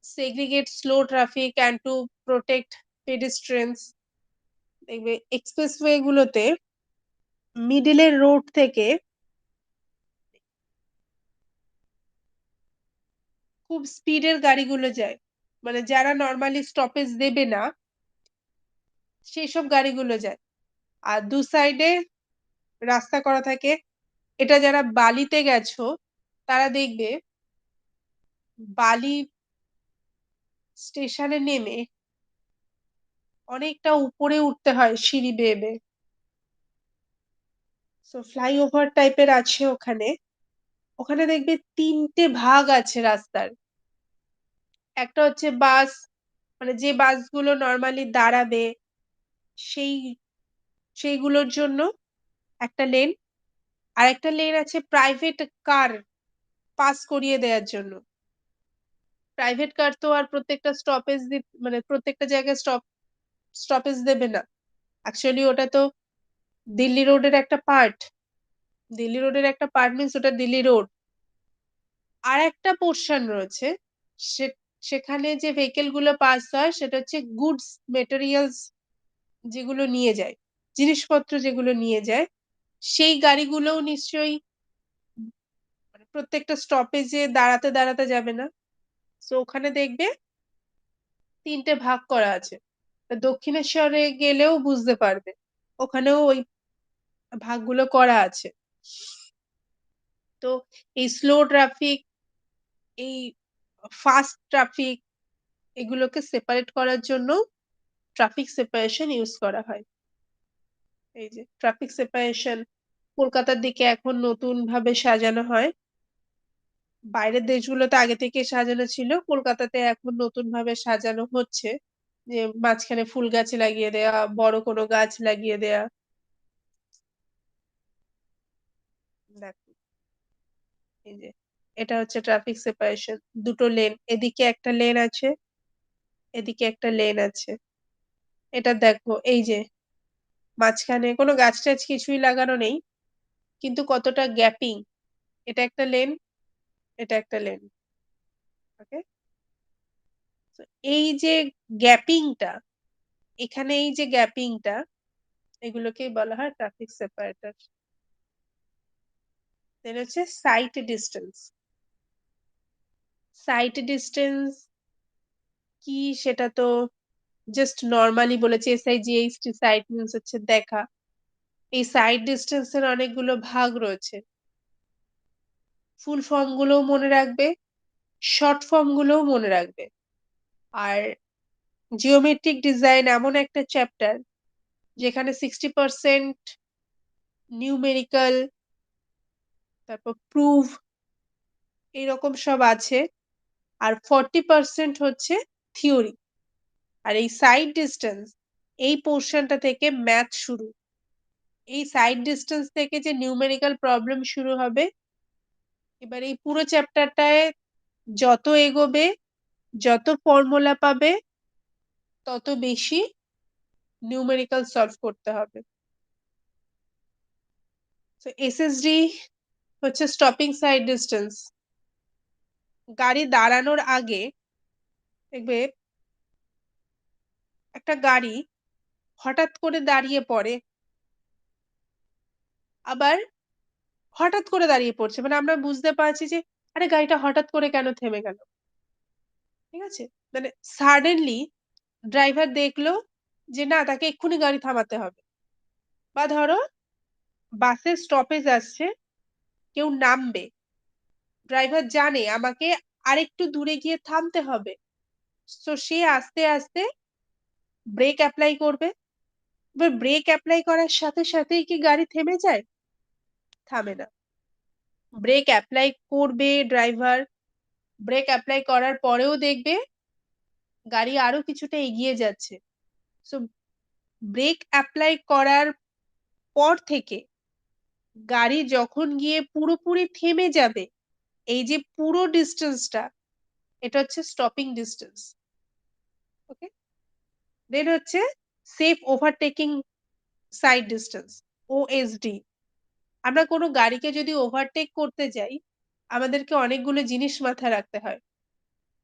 Speaker 1: segregate slow traffic and to protect পেডেস্ট্রিয়ানস দেখবে এক্সপ্রেসওয়ে গুলোতে মিডলের রোড থেকে খুব স্পিডের গাড়িগুলো যায়। মানে যারা নরমালি স্টপেজ দেবে না সেইসব গাড়িগুলো যায়। আর সাইডে রাস্তা করা থাকে। এটা যারা বালিতে গেছো তারা দেখবে বালি স্টেশনে নেমে অনেকটা উপরে উঠতে হয় সিঁড়ি বেয়ে বেয়ে। সো ফ্লাইওভার টাইপের আছে ওখানে। ওখানে দেখবে ৩টে ভাগ আছে রাস্তার। একটা হচ্ছে বাস, মানে যে বাসগুলো নরমালি দাঁড়াবে সেই সেইগুলোর জন্য একটা লেন। আর একটা লেন আছে প্রাইভেট কার পাস করিয়ে দেওয়ার জন্য। প্রাইভেট কার তো আর প্রত্যেকটা স্টপেজ মানে প্রত্যেকটা জায়গায় স্টপেজ দেবে না। অ্যাকচুয়ালি ওটা তো দিল্লি রোডের একটা পার্ট। দিল্লি রোডের একটা পার্ট মিনস ওটা দিল্লি রোড। আর একটা পোর্শন রয়েছে সেখানে যে ভেহিকেল গুলো পাস হয় সেটা হচ্ছে গুডস মেটেরিয়ালস, যেগুলো নিয়ে যায়, জিনিসপত্র যেগুলো নিয়ে যায় সেই গাড়িগুলোও নিশ্চয়ই মানে প্রত্যেকটা স্টপেজে দাঁড়াতে দাঁড়াতে যাবে না। তো ওখানে দেখবে ৩টে ভাগ করা আছে। দক্ষিণেশ্বরে গেলেও বুঝতে পারবে ওখানেও ওই ভাগগুলো করা আছে। তো এই স্লো ট্রাফিক, এই ফাস্ট ট্রাফিক, এগুলোকে সেপারেট করার জন্য ট্রাফিক সেপারেশন ইউজ করা হয়। এই যে ট্রাফিক সেপারেশন কলকাতার দিকে এখন নতুন ভাবে সাজানো হয়। বাইরের দেশগুলোতে আগে থেকে সাজানো ছিল, কলকাতাতে এখন নতুন ভাবে সাজানো হচ্ছে। যে মাঝখানে ফুল গাছ লাগিয়ে দেয়া, বড় কোনো গাছ লাগিয়ে দেয়া। দেখো এই যে এটা হচ্ছে ট্রাফিক সেপারেশন। দুটো লেন, এদিকে একটা লেন আছে, এদিকে একটা লেন আছে। এটা দেখো এই যে মাঝখানে কোনো গাছ টাছ কিছুই লাগানো নেই, কিন্তু কতটা গ্যাপিং। এটা একটা লেন, এটা একটা লেন। ওকে, এই যে গ্যাপিংটা, এখানে এই যে গ্যাপিংটা, এগুলোকেই বলা হয় ট্রাফিক সেপারেটর। দেন হচ্ছে সাইট ডিস্টেন্স। সাইট ডিস্টেন্স কি সেটা তো জাস্ট নর্মালি বলেছে, SIGHT, সাইট মিনস হচ্ছে দেখা। এই সাইট ডিস্টেন্স এর অনেকগুলো ভাগ রয়েছে। ফুল ফর্ম গুলোও মনে রাখবে, শর্ট ফর্ম গুলোও মনে রাখবে। আর জিওমেট্রিক ডিজাইন এমন একটা চ্যাপ্টার যেখানে 60% নিউমেরিক্যাল, তারপর প্রুভ, এরকম সব আছে। আর 40% হচ্ছে থিওরি। আর এই সাইড ডিস্টেন্স, এই পোর্শনটা থেকে ম্যাথ শুরু। এই সাইড ডিস্টেন্স থেকে যে নিউমেরিক্যাল প্রবলেম শুরু হবে। এবার এই পুরো চ্যাপ্টারটায় যত এগোবে, যত ফর্মুলা পাবে, তত বেশি নিউমেরিক্যাল সলভ করতে হবে। তো SSD হচ্ছে স্টপিং সাইড ডিস্টেন্স। গাড়ি দাঁড়ানোর আগে দেখবে একটা গাড়ি হঠাৎ করে দাঁড়িয়ে পড়ে, আবার হঠাৎ করে দাঁড়িয়ে পড়ছে, মানে আমরা বুঝতে পারছি যে আরে গাড়িটা হঠাৎ করে কেন থেমে গেল। ঠিক আছে, মানে সাডেনলি ড্রাইভার দেখলো যে না, তাকে এক্ষুনি গাড়ি থামাতে হবে। বা ধরো বাসের স্টপেজ আসছে, কেউ নামবে, ড্রাইভার জানে আমাকে আরেকটু দূরে গিয়ে থামতে হবে, তো সে আস্তে আস্তে ব্রেক অ্যাপ্লাই করবে। এবার ব্রেক অ্যাপ্লাই করার সাথে সাথেই কি গাড়ি থেমে যায়? থামে না। ব্রেক অ্যাপ্লাই করবে ড্রাইভার, ব্রেক অ্যাপ্লাই করার পরেও দেখবে গাড়ি আরো কিছুটা এগিয়ে যাচ্ছে। সো ব্রেক অ্যাপ্লাই করার পর থেকে গাড়ি যখন গিয়ে পুরোপুরি থেমে যাবে, এই যে পুরো ডিস্টেন্সটা, এটা হচ্ছে স্টপিং ডিস্টেন্স। ওকে, দেন হচ্ছে safe overtaking side distance, OSD। আমরা কোনো গাড়িকে যদি ওভারটেক করতে যাই, আমাদেরকে অনেকগুলো জিনিস মাথায় রাখতে হয়।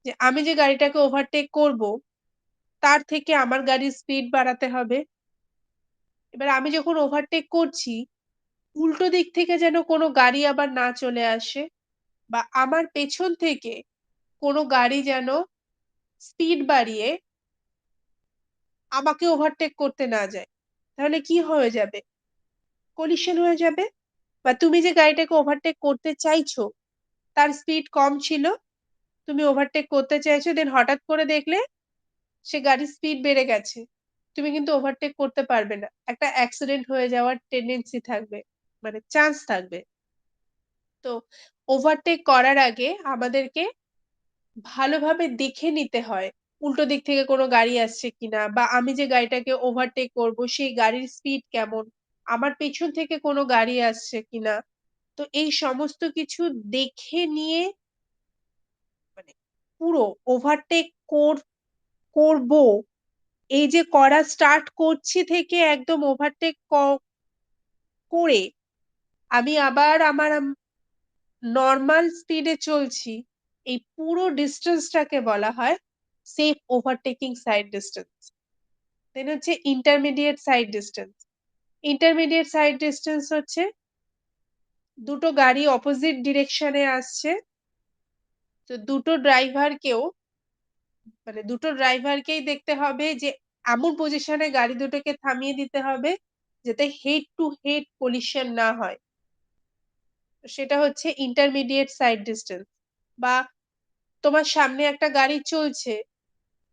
Speaker 1: যে আমি যে গাড়িটাকে ওভারটেক করব, তার থেকে আমার গাড়ির স্পিড বাড়াতে হবে। এবার আমি যখন ওভারটেক করছি, উল্টো দিক থেকে যেন কোনো গাড়ি আবার না চলে আসে বা আমার পেছন থেকে কোনো গাড়ি যেন স্পিড বাড়িয়ে আমাকে ওভারটেক করতে না যায়। তাহলে কি হয়ে যাবে? কলিশন হয়ে যাবে। বা তুমি যে গাড়িটাকে ওভারটেক করতে চাইছো, তার স্পিড কম ছিল, তুমি ওভারটেক করতে চাইছো, দেন হঠাৎ করে দেখলে সে গাড়ির স্পিড বেড়ে গেছে। তুমি কিন্তু ওভারটেক করতে পারবে না। একটা অ্যাক্সিডেন্ট হয়ে যাওয়ার টেনডেন্সি থাকবে। মানে চান্স থাকবে। তো ওভারটেক করার আগে আমাদেরকে ভালোভাবে দেখে নিতে হয়। উল্টো দিক থেকে কোনো গাড়ি আসছে কিনা বা আমি যে গাড়িটাকে ওভারটেক করব সেই গাড়ির স্পিড কেমন? আমার পেছন থেকে কোনো গাড়ি আসছে কিনা? তো এই সমস্ত কিছু দেখে নিয়ে মানে পুরো ওভারটেক করব, এই যে করা স্টার্ট করছি থেকে একদম ওভারটেক করে আমি আবার আমার নরমাল স্পিডে চলছি। এই পুরো ডিসট্যান্সটাকে বলা হয় সেফ ওভারটেকিং সাইড ডিসট্যান্স। দেন হচ্ছে intermediate side distance. Intermediate side distance হচ্ছে দুটো গাড়ি অপোজিট ডিরেকশনে আসছে। তো দুটো ড্রাইভারকেই দেখতে হবে যে এমন পজিশনে গাড়ি দুটোকে থামিয়ে দিতে হবে যাতে হেড টু হেড কলিশন না হয়। সেটা হচ্ছে ইন্টারমিডিয়েট সাইড ডিসট্যান্স। বা তোমার সামনে একটা গাড়ি চলছে,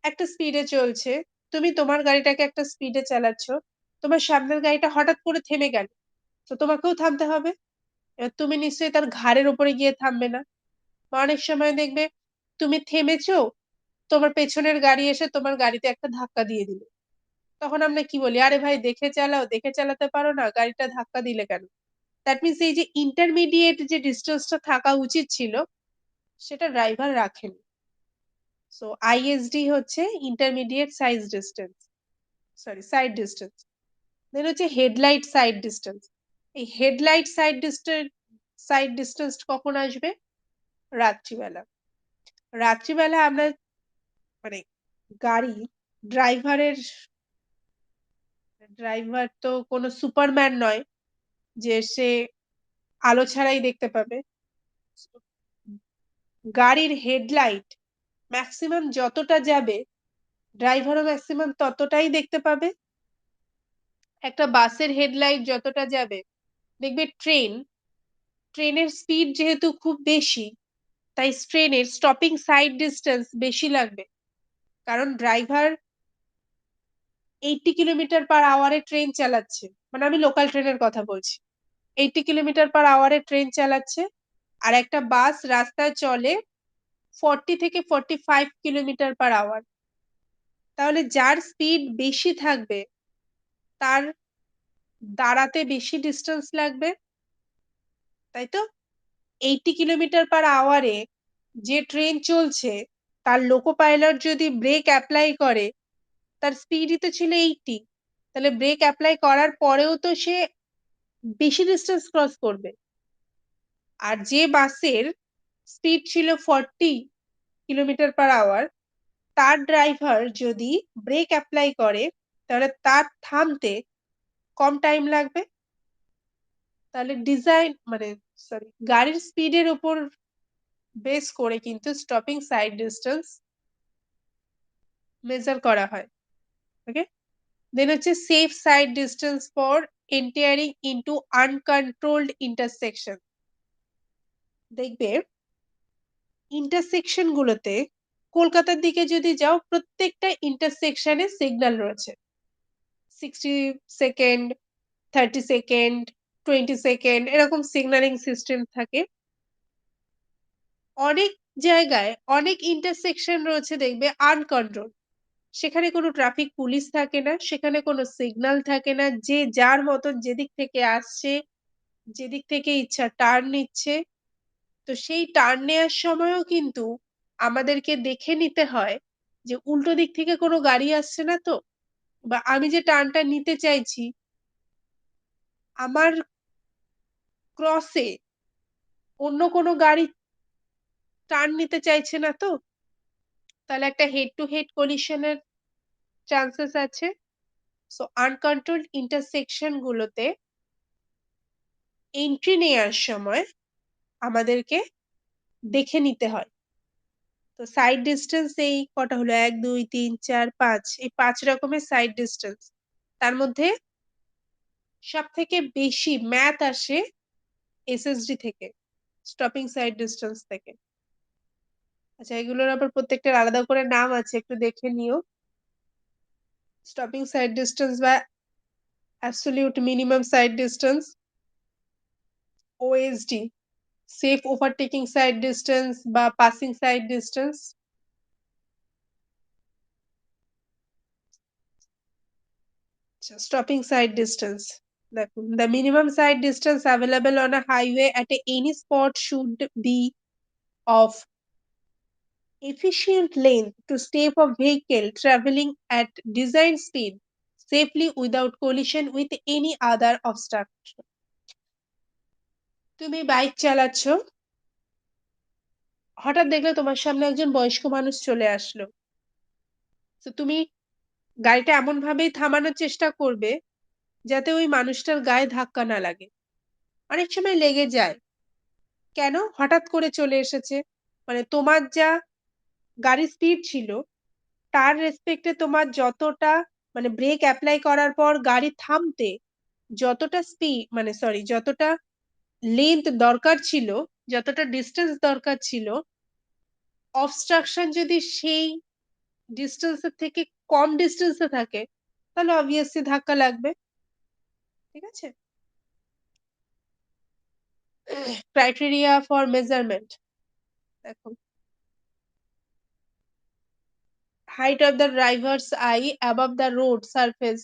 Speaker 1: একটা স্পিডে চলছে। তুমি তোমার গাড়িটাকে একটা স্পিডে চালাচ্ছ। তোমার সামনের গাড়িটা হঠাৎ করে থেমে গেল। তো তোমাকেও থামতে হবে। এবার তুমি নিশ্চয়ই তার ঘাড়ের উপরে গিয়ে থামবে না। বা অনেক সময় দেখবে তুমি থেমেছো, তোমার পেছনের গাড়ি এসে তোমার গাড়িতে একটা ধাক্কা দিয়ে দিল। তখন আমরা কি বলি? "আরে ভাই দেখে চালাও, দেখে চালাতে পারো না? গাড়িটা ধাক্কা দিলে কেন?" দ্যাট মিনস এই যে ইন্টারমিডিয়েট যে ডিসট্যান্স টা থাকা উচিত ছিল, সেটা ড্রাইভার রাখেনি। সো আইএসডি হচ্ছে ইন্টারমিডিয়েট সাইড ডিসট্যান্স। দেন হচ্ছে হেডলাইট সাইড ডিসট্যান্স। এই হেডলাইট সাইড ডিসট্যান্স কখন আসবে? রাত্রিবেলা। রাত্রিবেলা আমরা মানে গাড়ি ড্রাইভারের ড্রাইভার তো কোনো সুপারম্যান নয় যে সে আলো ছাড়াই দেখতে পাবে। গাড়ির হেডলাইট ম্যাক্সিমাম যতটা যাবে, ড্রাইভারও ম্যাক্সিমাম ততটাই দেখতে পাবে। একটা বাসের হেডলাইট যতটা যাবে, দেখবে ট্রেনের স্পিড যেহেতু খুব বেশি, তাই ট্রেনের স্টপিং সাইড ডিসটেন্স বেশি লাগবে। কারণ ড্রাইভার 80 কিলোমিটার পার আওয়ারে ট্রেন চালাচ্ছে। মানে আমি লোকাল ট্রেনের কথা বলছি। 80 কিলোমিটার পার আওয়ারে ট্রেন চালাচ্ছে। আর একটা বাস রাস্তায় চলে 40 থেকে 45 কিলোমিটার পার আওয়ার। তাহলে যার স্পিড বেশি থাকবে তার দাঁড়াতে বেশি ডিস্টেন্স লাগবে, তাই তো? 80 কিলোমিটার পার আওয়ারে যে ট্রেন চলছে, তার লোকো পাইলট যদি ব্রেক এপ্লাই করে, তার স্পিডই তো ছিল 80। তাহলে ব্রেক এপ্লাই করার পরেও তো সে বেশি ডিস্টেন্স ক্রস করবে। আর যে বাসের স্পিড ছিল 40 কিলোমিটার পার আওয়ার, তার ড্রাইভার যদি ব্রেক এপ্লাই করে, তাহলে তার থামতে কম টাইম লাগবে। তাহলে গাড়ির স্পিডের উপর বেস করে কিন্তু স্টপিং সাইড ডিসটেন্স মেজার করা হয়। ওকে? দেন হচ্ছে safe side distance for entering into uncontrolled intersection. দেখবে ইন্টারসেকশন গুলোতে কলকাতার দিকে যদি যাও, প্রত্যেকটা ইন্টারসেকশনে সিগন্যাল রয়েছে। 60 সেকেন্ড, 30 সেকেন্ড, 20 সেকেন্ড এরকম সিগন্যালিং সিস্টেম থাকে। অনেক জায়গায় অনেক ইন্টারসেকশন রয়েছে দেখবে আনকন্ট্রোলড। সেখানে কোনো ট্রাফিক পুলিশ থাকে না, সেখানে কোনো সিগন্যাল থাকে না। যে যার মতন যেদিক থেকে আসছে, যেদিক থেকে ইচ্ছা টার্ন নিচ্ছে। তো সেই টার্ন নেয়ার সময়ও কিন্তু আমাদেরকে দেখে নিতে হয় যে উল্টো দিক থেকে কোনো গাড়ি আসছে না তো? বা আমি যে টার্নটা নিতে চাইছি, আমার ক্রসে অন্য কোনো গাড়ি টার্ন নিতে চাইছে না তো? তাহলে একটা হেড টু হেড কলিশনের চান্সেস আছে। সো আনকন্ট্রোলড ইন্টারসেকশন গুলোতে এন্ট্রি নেয়ার সময় আমাদেরকে দেখে নিতে হয়। তো সাইড ডিসট্যান্স এই কটা হলো ১, ২, ৩, ৪, ৫ এই ৫ রকমের সাইড ডিসট্যান্স। তার মধ্যে সবথেকে বেশি ম্যাথ আসে এসএসডি থেকে, স্টপিং সাইড ডিসট্যান্স থেকে। আচ্ছা, এগুলোর আবার প্রত্যেকটার আলাদা করে নাম আছে, একটু দেখে নিও। স্টপিং সাইড ডিসট্যান্স বা absolute minimum sight distance, OSD, safe overtaking sight distance বা passing sight distance. Stopping side distance. The minimum side distance available on a highway at any spot should be of efficient length to stop a vehicle traveling at designed speed safely without collision with any other obstruction. তুমি bike চালাচ্ছ, হঠাৎ দেখলে তোমার সামনে একজন বয়স্ক মানুষ চলে আসলো। তো তুমি গাড়িটা এমন ভাবেই থামানোর চেষ্টা করবে যাতে ওই মানুষটার গায়ে ধাক্কা না লাগে। অনেক সময় লেগে যায়। কেন? হঠাৎ করে চলে এসেছে। মানে তোমার যা গাড়ির স্পিড ছিল, তার রেসপেক্ট এ তোমার যতটা মানে ব্রেক এপ্লাই করার পর গাড়ি থামতে যতটা মানে সরি যতটা লেন্থ দরকার ছিল, যতটা ডিসটেন্স দরকার ছিল, অবস্ট্রাকশন যদি সেই ডিসটেন্স এর থেকে কম ডিসটেন্স এ থাকে, তাহলে অবভিয়াসলি ধাক্কা লাগবে। ঠিক আছে? ক্রাইটেরিয়া ফর মেজারমেন্ট দেখো, height of the driver's eye above the road surface,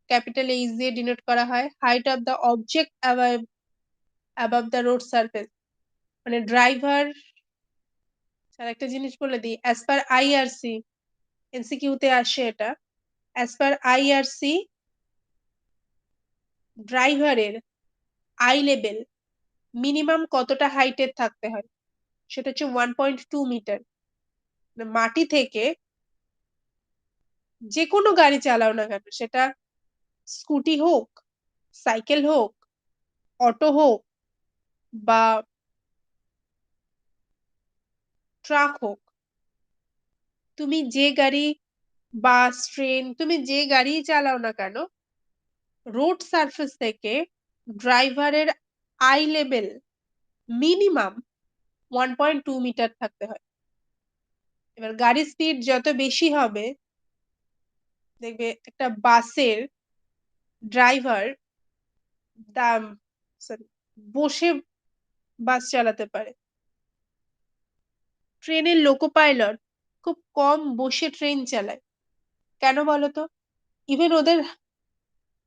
Speaker 1: capital H দিয়ে ডিনোট করা হয়। height of the object above the road surface, মানে ড্রাইভার, আর একটা জিনিস বলে দিই, অ্যাজ পার আইআরসি, এমসিকিউ তে আসে এটা, অ্যাজ পার আইআরসি ড্রাইভারের আই লেভেল মিনিমাম কতটা হাইটের থাকতে হয়, সেটা হচ্ছে 1.2 মিটার। মাটি থেকে যে কোনো গাড়ি চালাও না কেন, সেটা স্কুটি হোক, সাইকেল হোক, অটো হোক বা ট্রাক হোক, তুমি যে গাড়ি, বাস, ট্রেন, তুমি যে গাড়ি চালাও না কেন, রোড সারফেস থেকে ড্রাইভারের আই লেভেল মিনিমাম 1.2 মিটার থাকতে হয়। এবার গাড়ির স্পিড যত বেশি হবে, দেখবে একটা বাসের ড্রাইভার দাম sorry, বসে বাস চালাতে পারে। ট্রেনের লোকো পাইলট খুব কম বসে ট্রেন চালায়। কেন বলতো? ইভেন ওদের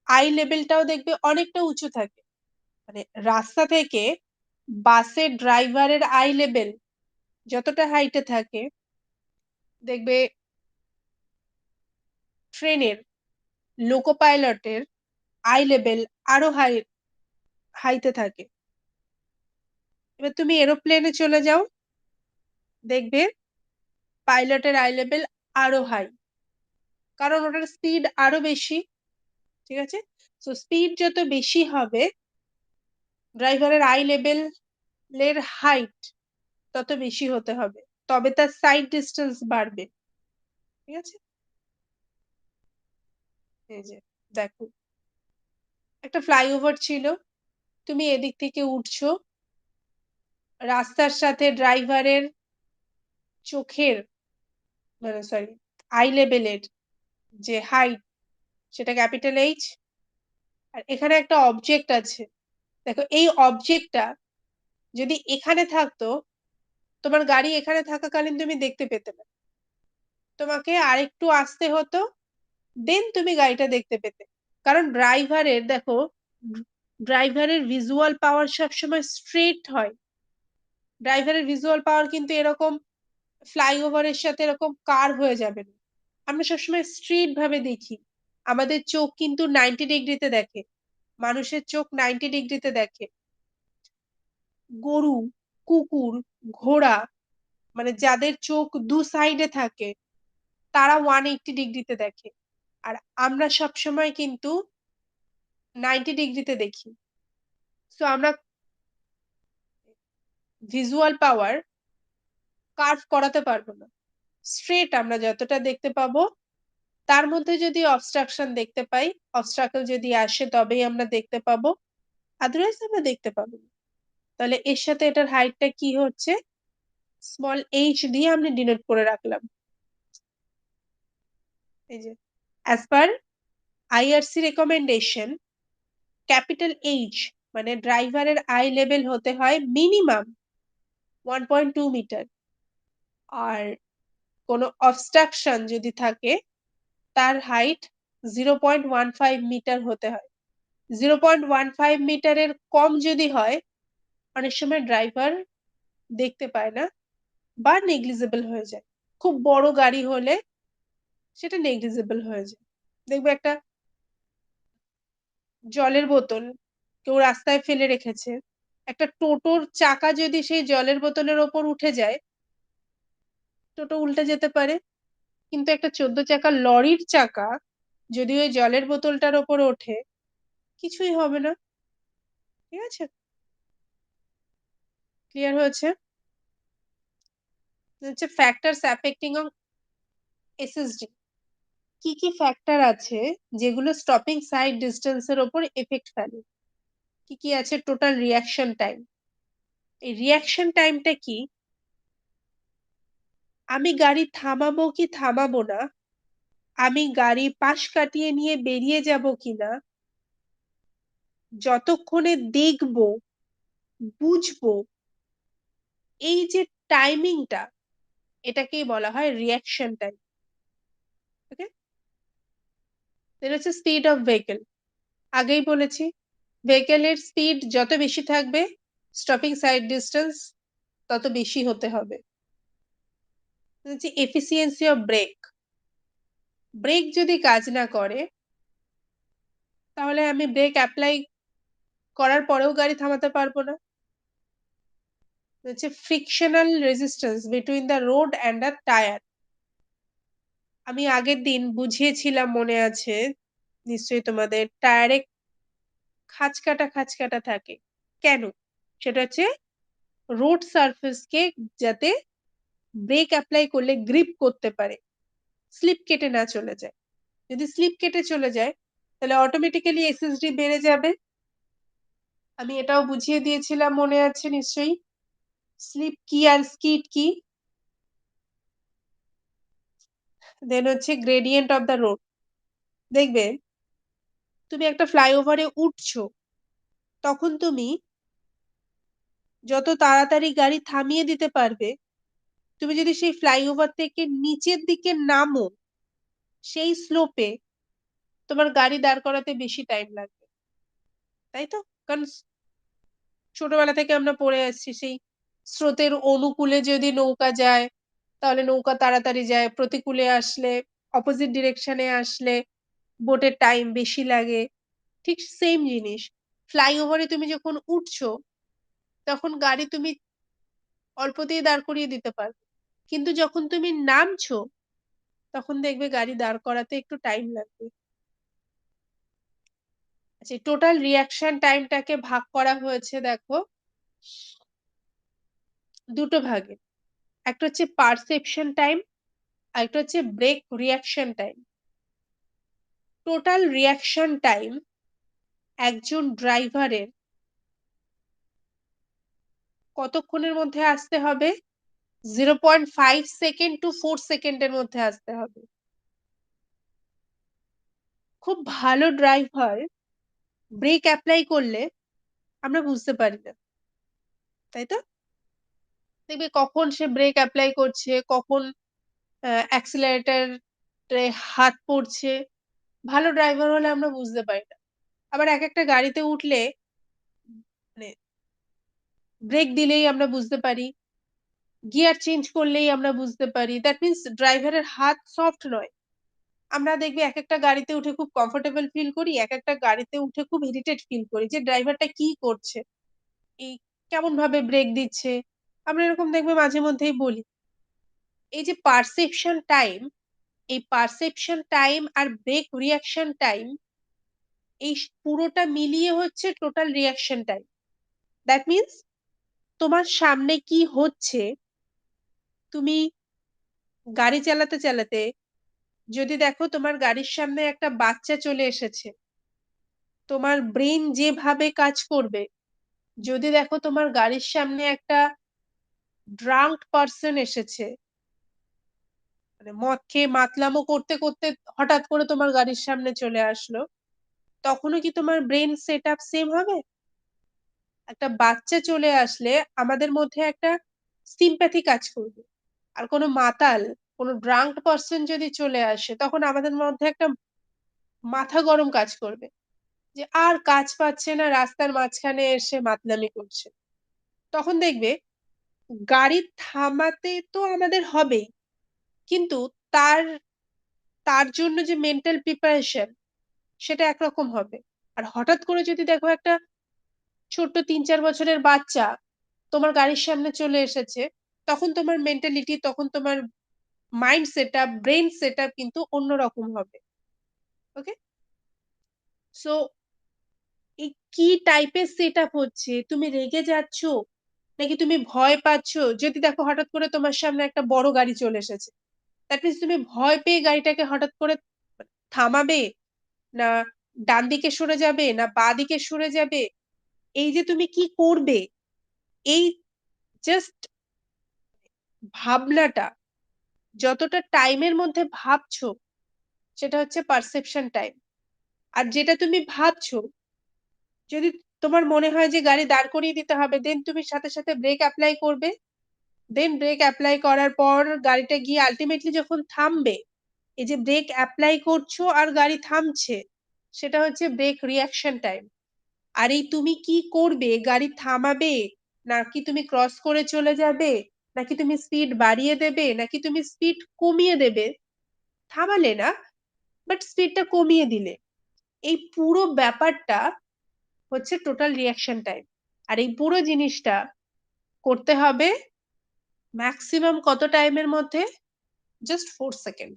Speaker 1: আই লেভেলটাও দেখবে অনেকটা উঁচু থাকে। মানে রাস্তা থেকে বাসের ড্রাইভারের আই লেভেল যতটা হাইটে থাকে, দেখবে ট্রেনের লোকো পাইলটের আই লেভেল আরো হাইতে থাকে। এবার তুমি এরোপ্লেনে চলে যাও, দেখবে পাইলটের আই লেভেল আরো হাই, কারণ ওটার স্পিড আরো বেশি। ঠিক আছে? তো স্পিড যত বেশি হবে, ড্রাইভারের আই লেভেল এর হাইট তত বেশি হতে হবে, তবে তার সাইড ডিস্টেন্স বাড়বে। ঠিক আছে? এই যে দেখো, একটা ফ্লাইওভার ছিল, তুমি এদিক থেকে উঠছো, রাস্তার সাথে ড্রাইভারের চোখের মানে সরি আই লেভেলের যে হাইট, সেটা ক্যাপিটাল এইচ। আর এখানে একটা অবজেক্ট আছে, দেখো এই অবজেক্টটা যদি এখানে থাকতো, তোমার গাড়ি এখানে থাকাকালীন তুমি দেখতে পেতে না, তোমাকে আরেকটু আসতে হতো, দেন তুমি গাড়িটা দেখতে পেতে। কারণ ড্রাইভারের দেখো, ড্রাইভারের ভিজুয়াল পাওয়ার সবসময় স্ট্রেট হয়। ড্রাইভারের ভিজুয়াল পাওয়ার কিন্তু এরকম ফ্লাইওভারের সাথে এরকম কার্ভ হয়ে যাবে না। আমরা সবসময় স্ট্রেট ভাবে দেখি। আমাদের চোখ কিন্তু 90 ডিগ্রিতে দেখে, মানুষের চোখ 90 ডিগ্রিতে দেখে। গরু, কুকুর, ঘোড়া, মানে যাদের চোখ দু সাইডে থাকে, তারা 180 ডিগ্রিতে দেখে। আর আমরা সবসময় কিন্তু 90 ডিগ্রিতে দেখি। সো আমরা ভিজুয়াল পাওয়ার কার্ভ করাতে পারবো না। স্ট্রেট আমরা যতটা দেখতে পাবো, তার মধ্যে যদি অবস্ট্রাকশন দেখতে পাই, অবস্ট্রাকল যদি আসে তবেই আমরা দেখতে পাবো। আদারওয়াইজ আমরা দেখতে পাবো না। তাহলে এর সাথে এটার হাইটটা কি হচ্ছে? স্মল h দিয়ে আমি ডিনোট করে রাখলাম। এই যে as per IRC recommendation capital H মানে ড্রাইভারের আই লেভেল হতে হয় মিনিমাম 1.2 মিটার। আর কোনো অবস্ট্রাকশন যদি থাকে তার হাইট 0.15 মিটার হতে হয়। 0.15 মিটারের কম যদি হয় অনেক সময় ড্রাইভার দেখতে পায় না বা নেগলিজেবল হয়ে যায়। খুব বড় গাড়ি হলে সেটা নেগলিজেবল হয়ে যায়। দেখবে একটা জলের বোতল কেউ রাস্তায় ফেলে রেখেছে। একটা টোটোর চাকা যদি সেই জলের বোতলের ওপর উঠে যায়, টোটো উল্টে যেতে পারে। কিন্তু একটা 14 চাকার লরির চাকা যদি ওই জলের বোতলটার ওপর ওঠে, কিছুই হবে না। ঠিক আছে? ক্লিয়ার হয়েছে? হচ্ছে ফ্যাক্টরস অ্যাফেক্টিং অন এসএসডি। কি ফ্যাক্টর আছে যেগুলো স্টপিং সাইড ডিসটেন্স এর উপর এফেক্ট ফেলে? কি আছে? Total reaction time. এই রিঅ্যাকশন টাইমটা কি? আমি গাড়ি থামাবো কি থামাবো না, আমি গাড়ি পাশ কাটিয়ে নিয়ে বেরিয়ে যাব কিনা, যতক্ষণে দেখবো, বুঝবো, এই যে টাইমিংটা, এটাকেই বলা হয় রিঅ্যাকশন টাইম। ওকে? দেন হচ্ছে স্পিড অফ ভেহিকল। আগেই বলেছি ভেহিকলের স্পিড যত বেশি থাকবে স্টপিং সাইড ডিস্টেন্স তত বেশি হতে হবে। হচ্ছে এফিসিয়েন্সি অফ ব্রেক। ব্রেক যদি কাজ না করে তাহলে আমি ব্রেক অ্যাপ্লাই করার পরেও গাড়ি থামাতে পারবো না। হচ্ছে frictional resistance between the road and the tyre. আমি আগের দিন বুঝিয়েছিলাম মনে আছে নিশ্চয়ই তোমাদের, টায়ারে খাঁজ কাটা থাকে। কেন? সেটা হচ্ছে রোড সারফেসকে যাতে ব্রেক অ্যাপ্লাই করলে গ্রিপ করতে পারে, স্লিপ কেটে না চলে যায়। যদি স্লিপ কেটে চলে যায় তাহলে অটোমেটিক্যালি এসএসডি বেড়ে যাবে। আমি এটাও বুঝিয়ে দিয়েছিলাম মনে আছে নিশ্চয়ই। স্লিপ কি আর স্কিড কি? দেন হচ্ছে গ্রেডিয়েন্ট অফ দ্য রোড। দেখবে তুমি একটা ফ্লাইওভারে উঠছো, তখন তুমি যত তাড়াতাড়ি গাড়ি থামিয়ে দিতে পারবে, তুমি যদি সেই ফ্লাইওভার থেকে নিচের দিকে নামো সেই স্লোপে, তোমার গাড়ি দাঁড় করাতে বেশি টাইম লাগবে। তাই তো? কারণ ছোটবেলা থেকে আমরা পড়ে আসছি সেই স্রোতের অনুকূলে যদি নৌকা যায় তাহলে নৌকা তাড়াতাড়ি যায়, প্রতিকূলে আসলে, অপোজিট ডিরেকশনে আসলে বোটের টাইম বেশি লাগে। ঠিক সেম জিনিস, ফ্লাইওভারে তুমি যখন উঠছো তখন গাড়ি তুমি অল্পতেই দাঁড় করিয়ে দিতে পারবে, কিন্তু যখন তুমি নামছো তখন দেখবে গাড়ি দাঁড় করাতে একটু টাইম লাগবে। আচ্ছা, টোটাল রিঅ্যাকশন টাইমটাকে ভাগ করা হয়েছে দেখো দুটো ভাগে। একটা হচ্ছে পারসেপশন টাইম, আর একটা হচ্ছে brake reaction time. Total reaction time একজন ড্রাইভারের কতক্ষণের মধ্যে আসতে হবে? 0.5 সেকেন্ড টু 4 সেকেন্ডের মধ্যে আসতে হবে। খুব ভালো ড্রাইভার ব্রেক অ্যাপ্লাই করলে আমরা বুঝতে পারি না, তাই তো? দেখবে কখন সে ব্রেক অ্যাপ্লাই করছে, কখন অ্যাক্সিলারেটরে হাত পড়ছে। ভালো ড্রাইভার হলে আমরা বুঝতে পারি না। আবার একটা গাড়িতে উঠলে মানে ব্রেক দিলেই আমরা বুঝতে পারি, গিয়ার চেঞ্জ করলেই আমরা বুঝতে পারি। দ্যাট মিনস ড্রাইভারের হাত সফট নয়। আমরা দেখবে একেকটা গাড়িতে উঠে খুব কমফোর্টেবল ফিল করি, একেকটা গাড়িতে উঠে খুব ইরিটেট ফিল করি যে ড্রাইভারটা কি করছে? এই কেমন ভাবে ব্রেক দিচ্ছে? আমরা এরকম দেখবে মাঝে মধ্যেই বলি। এই যে পারসেপশন টাইম, এই পারসেপশন টাইম আর ব্রেক রিয়াকশন টাইম, এই পুরোটা মিলিয়ে হচ্ছে total reaction time. That means তোমার সামনে কি হচ্ছে, তুমি গাড়ি চালাতে চালাতে যদি দেখো তোমার গাড়ির সামনে একটা বাচ্চা চলে এসেছে, তোমার ব্রেন যেভাবে কাজ করবে, যদি দেখো তোমার গাড়ির সামনে একটা ড্রাঙ্ক পার্সন এসেছে, মানে মদ খেয়ে মাতলামো করতে করতে হঠাৎ করে তোমার গাড়ির সামনে চলে আসলো, তখনও কি তোমার ব্রেন সেট আপ সেম হবে? একটা বাচ্চা চলে আসলে আমাদের মধ্যে একটা সিম্প্যাথি কাজ করবে, আর কোনো মাতাল, কোনো ড্রাঙ্ক পার্সন যদি চলে আসে, তখন আমাদের মধ্যে একটা মাথা গরম কাজ করবে, যে আর কাজ পাচ্ছে না, রাস্তার মাঝখানে এসে মাতলামি করছে। তখন দেখবে গাড়ি থামাতে তো আমাদের হবেই, কিন্তু তার তার জন্য যে মেন্টাল প্রিপারেশন, সেটা একরকম হবে। আর হঠাৎ করে যদি দেখো একটা ছোট্ট 3-4 বছরের বাচ্চা তোমার গাড়ির সামনে চলে এসেছে, তখন তোমার মেন্টালিটি, তখন তোমার mind set up, brain set up কিন্তু অন্যরকম হবে। ওকে, সো এই কি টাইপের সেট আপ হচ্ছে, তুমি রেগে যাচ্ছ নাকি তুমি ভয় পাচ্ছ? যদি দেখো হঠাৎ করে তোমার সামনে একটা বড় গাড়ি চলে এসেছে, দ্যাট মিনস তুমি ভয় পেয়ে গাড়িটাকে হঠাৎ করে থামাবে, না ডান দিকে সরে যাবে, না বাঁ দিকে সরে যাবে, এই যে তুমি কি করবে, এই জাস্ট ভাবনাটা, যতটা টাইমের মধ্যে ভাবছো, সেটা হচ্ছে পারসেপশন টাইম। আর যেটা তুমি ভাবছো, যদি তোমার মনে হয় যে গাড়ি দাঁড় করিয়ে দিতে হবে, দেন তুমি সাথে সাথে ব্রেক অ্যাপ্লাই করবে। দেন ব্রেক অ্যাপ্লাই করার পর গাড়িটা গিয়ে আলটিমেটলি যখন থামবে, এই যে ব্রেক অ্যাপ্লাই করছো আর গাড়ি থামছে, সেটা হচ্ছে ব্রেক রিয়াকশন টাইম। আর এই তুমি কি করবে, গাড়ি থামাবে, নাকি তুমি ক্রস করে চলে যাবে, নাকি তুমি স্পিড বাড়িয়ে দেবে, নাকি তুমি স্পিড কমিয়ে দেবে, থামালে না, বাট স্পিডটা কমিয়ে দিলে, এই পুরো ব্যাপারটা হচ্ছে টোটাল রিয়াকশন টাইম। আর এই পুরো জিনিসটা করতে হবে ম্যাক্সিমাম কত টাইমের মধ্যে? Just 4 second.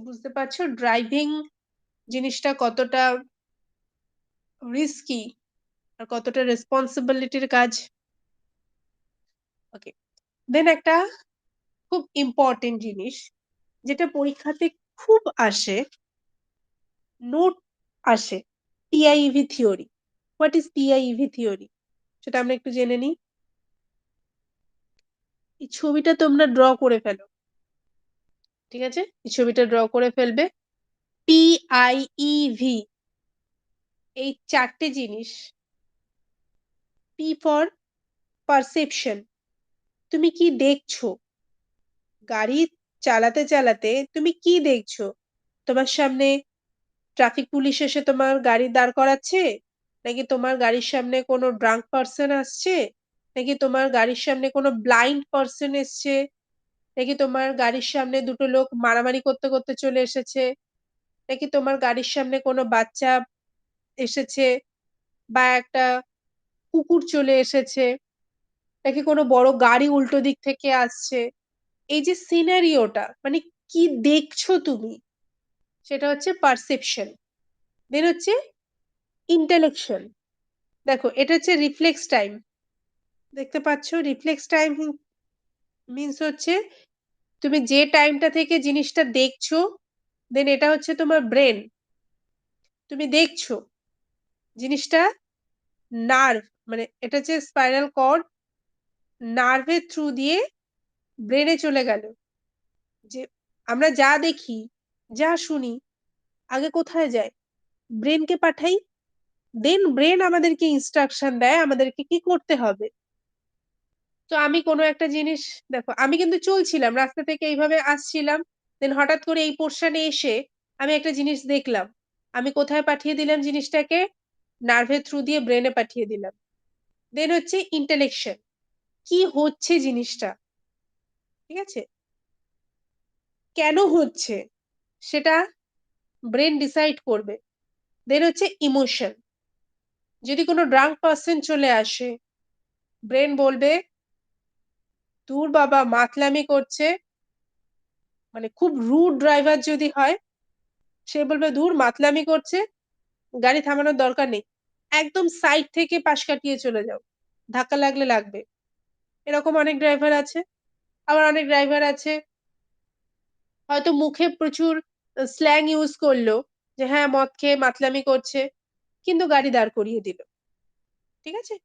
Speaker 1: বুঝতে পারছো ড্রাইভিং জিনিসটা কতটা রিস্কি আর কতটা রেসপন্সিবিলিটির কাজ। ওকে, দেন একটা খুব ইম্পর্টেন্ট জিনিস, যেটা পরীক্ষাতে খুব আসে, নোট আসে, PIV theory. What is PIV theory, সেটা আমরা একটু জেনে নিই। এই ছবিটা তোমরা ড্র করে ফেলো, ঠিক আছে? এই ছবিটা ড্র করে ফেলবে। পিআইইভি, এই 4টে জিনিস। পি ফর পারসেপশন, তুমি কি দেখছো, গাড়ি চালাতে চালাতে তুমি কি দেখছো? তোমার সামনে ট্রাফিক পুলিশ এসে তোমার গাড়ি দাঁড় করাচ্ছে, নাকি তোমার গাড়ির সামনে কোনো ড্রাঙ্ক পার্সন আসছে, নাকি তোমার গাড়ির সামনে কোনো ব্লাইন্ড পার্সন এসছে, নাকি তোমার গাড়ির সামনে দুটো লোক মারামারি করতে করতে চলে এসেছে, নাকি তোমার গাড়ির সামনে কোনো বাচ্চা এসেছে, বা একটা কুকুর চলে এসেছে, নাকি কোনো বড় গাড়ি উল্টো দিক থেকে আসছে? এই যে সিনারিওটা, মানে কি দেখছো তুমি, সেটা হচ্ছে পারসেপশন। দেন হচ্ছে ইন্টেলেকশন। দেখো এটা হচ্ছে রিফ্লেক্স টাইম, দেখতে পাচ্ছ? রিফ্লেক্স টাইম মিন্স হচ্ছে তুমি যে টাইমটা থেকে জিনিসটা দেখছো, দেন এটা হচ্ছে তোমার ব্রেন, তুমি দেখছো জিনিসটা, নার্ভ, মানে এটা হচ্ছে স্পাইনাল কর্ড, নার্ভের থ্রু দিয়ে ব্রেনে চলে গেল। যে আমরা যা দেখি, যা শুনি, আগে কোথায় যায়? ব্রেনকে পাঠাই, দেন ব্রেন আমাদেরকে ইনস্ট্রাকশন দেয় আমাদেরকে কি করতে হবে। তো আমি কোনো একটা জিনিস, দেখো আমি কিন্তু চলছিলাম রাস্তা থেকে, এইভাবে আসছিলাম, দেন হঠাৎ করে এই পোর্শনে এসে আমি একটা জিনিস দেখলাম, আমি কোথায় পাঠিয়ে দিলাম জিনিসটাকে? নার্ভের থ্রু দিয়ে ব্রেনে পাঠিয়ে দিলাম। দেন হচ্ছে ইন্টেলেকশন, কি হচ্ছে জিনিসটা, ঠিক আছে, কেন হচ্ছে, সেটা ব্রেন ডিসাইড করবে। দেন হচ্ছে ইমোশন, যদি কোনো ড্রাঙ্ক পার্সন চলে আসে, ব্রেন বলবে দূর বাবা মাতলামি করছে, মানে খুব রুড ড্রাইভার যদি হয়, সে বলবে ধুর মাতলামি করছে, গাড়ি থামানোর দরকার নেই, একদম সাইড থেকে পাশ কাটিয়ে চলে যাও, ধাক্কা লাগলে লাগবে। এরকম অনেক ড্রাইভার আছে। আবার অনেক ড্রাইভার আছে হয়তো মুখে প্রচুর স্ল্যাং ইউজ করলো, যে হ্যাঁ মদ খেয়ে মাতলামি করছে, কিন্তু গাড়ি দাঁড় করিয়ে দিল। ঠিক আছে?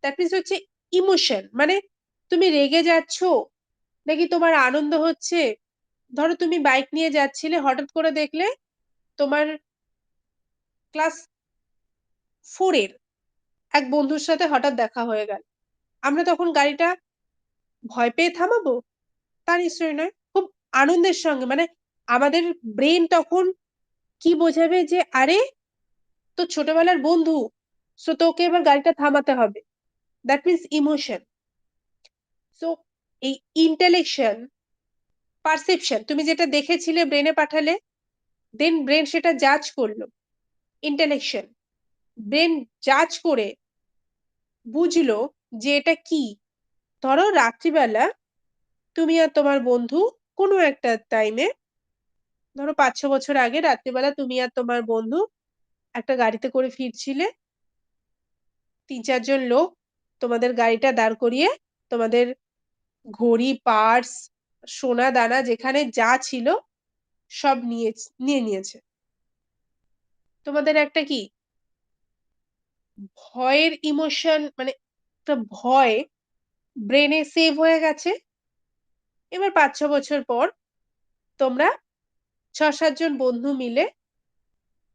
Speaker 1: দ্যাট মিনস হচ্ছে ইমোশন, মানে তুমি রেগে যাচ্ছ নাকি তোমার আনন্দ হচ্ছে। ধরো তুমি বাইক নিয়ে যাচ্ছিলে, হঠাৎ করে দেখলে তোমার ক্লাস 4 এর এক বন্ধুর সাথে হঠাৎ দেখা হয়ে গেল। আমরা তখন গাড়িটা ভয় পেয়ে থামাবো? তা নিশ্চয়ই নয়। খুব আনন্দের সঙ্গে, মানে আমাদের ব্রেন তখন কি বোঝাবে যে আরে তো ছোটবেলার বন্ধু, সো তোকে এবার গাড়িটা থামাতে হবে। That means emotion. সো এই ইন্টেলেকশন, পারসেপশন, তুমি যেটা দেখেছিলে ব্রেনে পাঠালে, দেন ব্রেন সেটা জাজ করলো। ইন্টেলেকশন, ব্রেন জাজ করে বুঝলো যে এটা কি। ধরো রাত্রিবেলা তুমি আর তোমার বন্ধু কোনো একটা টাইমে, ধরো 5-6 বছর আগে রাত্রিবেলা তুমি আর তোমার বন্ধু একটা গাড়িতে করে ফিরছিলে, 3-4 জন লোক তোমাদের গাড়িটা দাঁড় করিয়ে তোমাদের ঘড়ি, পার্স, সোনা দানা যেখানে যা ছিল সব নিয়ে নিয়েছে। তোমাদের একটা কি ভয়ের ইমোশন, মানে একটা ভয় ব্রেনে সেভ হয়ে গেছে। এবার 5-6 বছর পর তোমরা 6-7 জন বন্ধু মিলে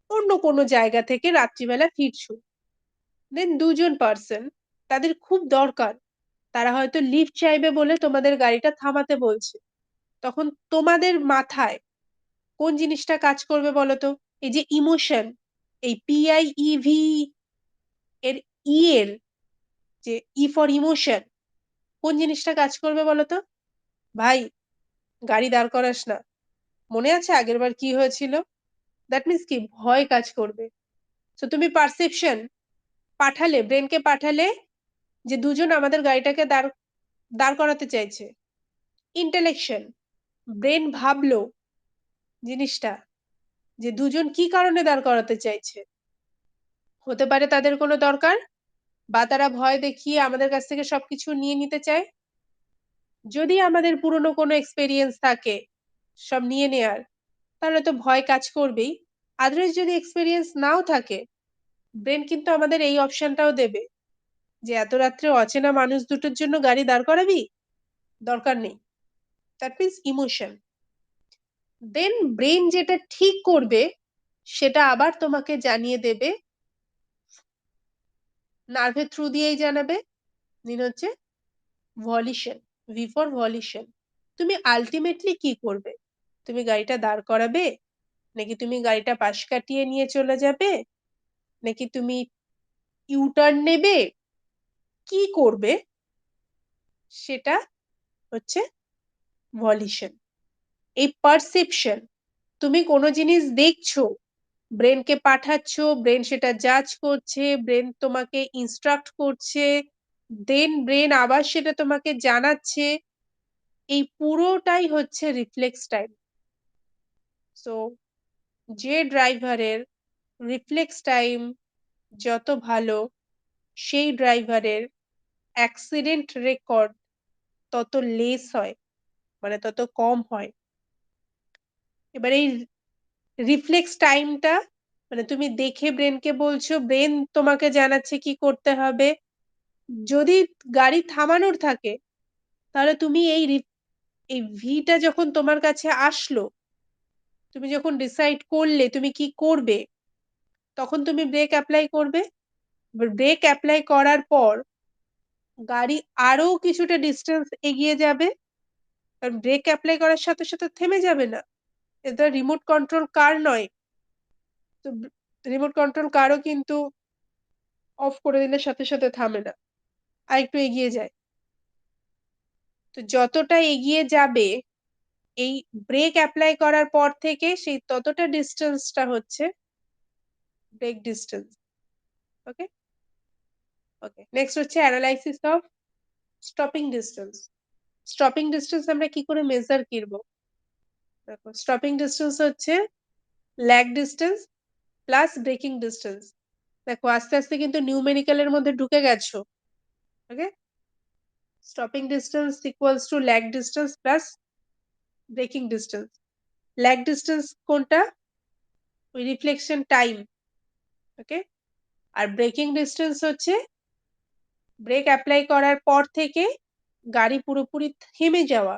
Speaker 1: অন্য কোনো জায়গা থেকে রাত্রিবেলা ফিরছো। দেন 2 জন পার্সন, তাদের খুব দরকার, তারা হয়তো লিফট চাইবে বলে তোমাদের গাড়িটা থামাতে বলছে। তখন তোমাদের মাথায় কোন জিনিসটা কাজ করবে বলতো? এই যে ইমোশন, এই PIEV এর এর যে ফর ইমোশন, কোন জিনিসটা কাজ করবে বলতো? ভাই গাড়ি দাঁড় করাস না, মনে আছে আগের বার কি হয়েছিল। দ্যাট মিনস কি ভয় কাজ করবে। তো তুমি পারসেপশন পাঠালে, ব্রেনকে পাঠালে যে 2 জন আমাদের গাড়িটাকে দাঁড় দাঁড় করাতে চাইছে। ইন্টেলেকশন, ব্রেন ভাবলো জিনিসটা যে 2 জন কি কারণে দাঁড় করাতে চাইছে। হতে পারে তাদের কোনো দরকার, বা তারা ভয় দেখিয়ে আমাদের কাছ থেকে সবকিছু নিয়ে নিতে চায়। যদি আমাদের পুরনো কোনো এক্সপেরিয়েন্স থাকে সব নিয়ে নেয়ার, তাহলে তো ভয় কাজ করবেই। আদারওয়াইজ যদি এক্সপেরিয়েন্স নাও থাকে, ব্রেন কিন্তু আমাদের এই অপশনটাও দেবে যে এত রাত্রে অচেনা মানুষ দুটোর জন্য গাড়ি দাঁড় করাবি, দরকার নেই। That means emotion. Then brain যেটা ঠিক করবে সেটা আবার তোমাকে জানিয়ে দেবে, নার্ভের থ্রু দিয়েই জানাবে। দিন হচ্ছে ভলিশন, ভি ফর ভলিশন। তুমি আলটিমেটলি কি করবে? তুমি গাড়িটা দাঁড় করাবে, নাকি তুমি গাড়িটা পাশ কাটিয়ে নিয়ে চলে যাবে, নাকি তুমি ইউটার্ন নেবে, কি করবে সেটা হচ্ছে ভলিশন। এই পারসেপশন, তুমি কোনো জিনিস দেখছো, ব্রেনকে পাঠাচ্ছ, ব্রেন সেটা জাজ করছে, ব্রেন তোমাকে ইনস্ট্রাক্ট করছে, দেন ব্রেন আবার সেটা তোমাকে জানাচ্ছে, এই পুরোটাই হচ্ছে রিফ্লেক্স টাইম। সো যে ড্রাইভারের রিফ্লেক্স টাইম যত ভালো, সেই ড্রাইভারের অ্যাক্সিডেন্ট রেকর্ড তত লেস হয়, মানে তত কম হয়। এবার এই রিফ্লেক্স টাইমটা, মানে তুমি দেখে ব্রেনকে বলছো, ব্রেন তোমাকে জানাচ্ছে কি করতে হবে। যদি গাড়ি থামানোর থাকে, তাহলে তুমি এই ভিটা যখন তোমার কাছে আসলো, তুমি যখন ডিসাইড করলে তুমি কি করবে, তখন তুমি ব্রেক অ্যাপ্লাই করবে। ব্রেক অ্যাপ্লাই করার পর গাড়ি আরো কিছুটা ডিস্টেন্স এগিয়ে যাবে, কারণ ব্রেক অ্যাপ্লাই করার সাথে সাথে থেমে যাবে না। এটা রিমোট কন্ট্রোল কার নয়। তো রিমোট কন্ট্রোল কারও কিন্তু অফ করে দিলে সাথে সাথে থামে না, আর একটু এগিয়ে যায়। তো যতটা এগিয়ে যাবে, এই ব্রেক অ্যাপ্লাই করার পর থেকে সেই ততটা ডিস্টেন্সটা হচ্ছে brake distance. Okay, okay, next হচ্ছে analysis of stopping distance. Stopping distance আমরা কি করে মেজার করব? দেখো স্টপিং ডিস্টেন্স হচ্ছে lag distance plus braking distance. দেখো আস্তে আস্তে কিন্তু নিউমেরিক্যালের মধ্যে ঢুকে গেছো। Okay, stopping distance equals to lag distance plus braking distance. Lag distance কোনটা? ওই রিফ্লেকশন টাইম। ওকে, আর ব্রেকিং ডিস্টেন্স হচ্ছে ব্রেক অ্যাপ্লাই করার পর থেকে গাড়ি পুরোপুরি থেমে যাওয়া,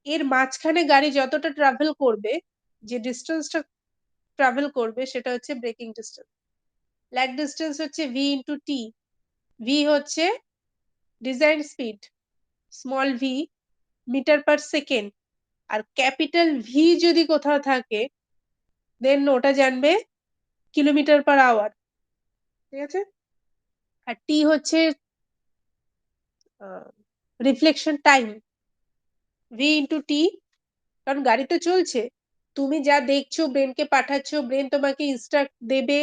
Speaker 1: এর মাঝখানে গাড়ি যতটা ট্রাভেল করবে, যে ডিস্টেন্সটা ট্রাভেল করবে সেটা হচ্ছে ব্রেকিং ডিস্টেন্স। ল্যাগ ডিস্টেন্স হচ্ছে ভি ইন্টু টি। ভি হচ্ছে design speed, small V metre per second, আর ক্যাপিটাল ভি যদি কোথাও থাকে দেন ওটা জানবে কিলোমিটার পার আওয়ার। ঠিক আছে, আর টি হচ্ছে রিফ্লেকশন টাইম, ভি ইন্টু টি। কারণ গাড়ি তো চলছে, তুমি যা দেখছো ব্রেনকে পাঠাচ্ছ, ব্রেন তোমাকে ইনস্ট্রাক্ট দেবে,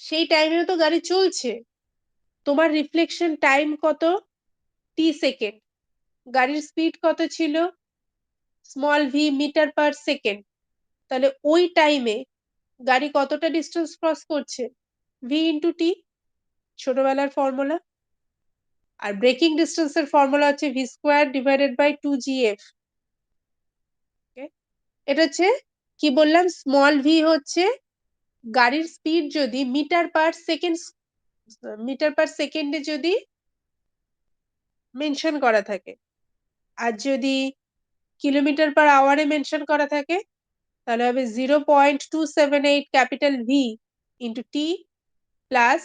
Speaker 1: সেই টাইমেও তো গাড়ি চলছে। তোমার রিফ্লেকশন টাইম কত? টি সেকেন্ড। গাড়ির স্পিড কত ছিল? Small V metre per second. তাহলে ওই টাইমে গাড়ি কতটা ডিস্টেন্স ক্রস করছে? ভি ইন্টু টি, ছোটবেলার ফর্মুলা। আর ব্রেকিং ডিস্টেন্সের ফর্মুলা হচ্ছে v square divided by 2gf। এটা হচ্ছে কি বললাম, স্মল ভি হচ্ছে গাড়ির স্পিড যদি মিটার পার সেকেন্ডে যদি মেনশন করা থাকে, আর যদি কিলোমিটার পার আওয়ারে মেনশন করা থাকে তাহলে হবে 0.278 capital v into t plus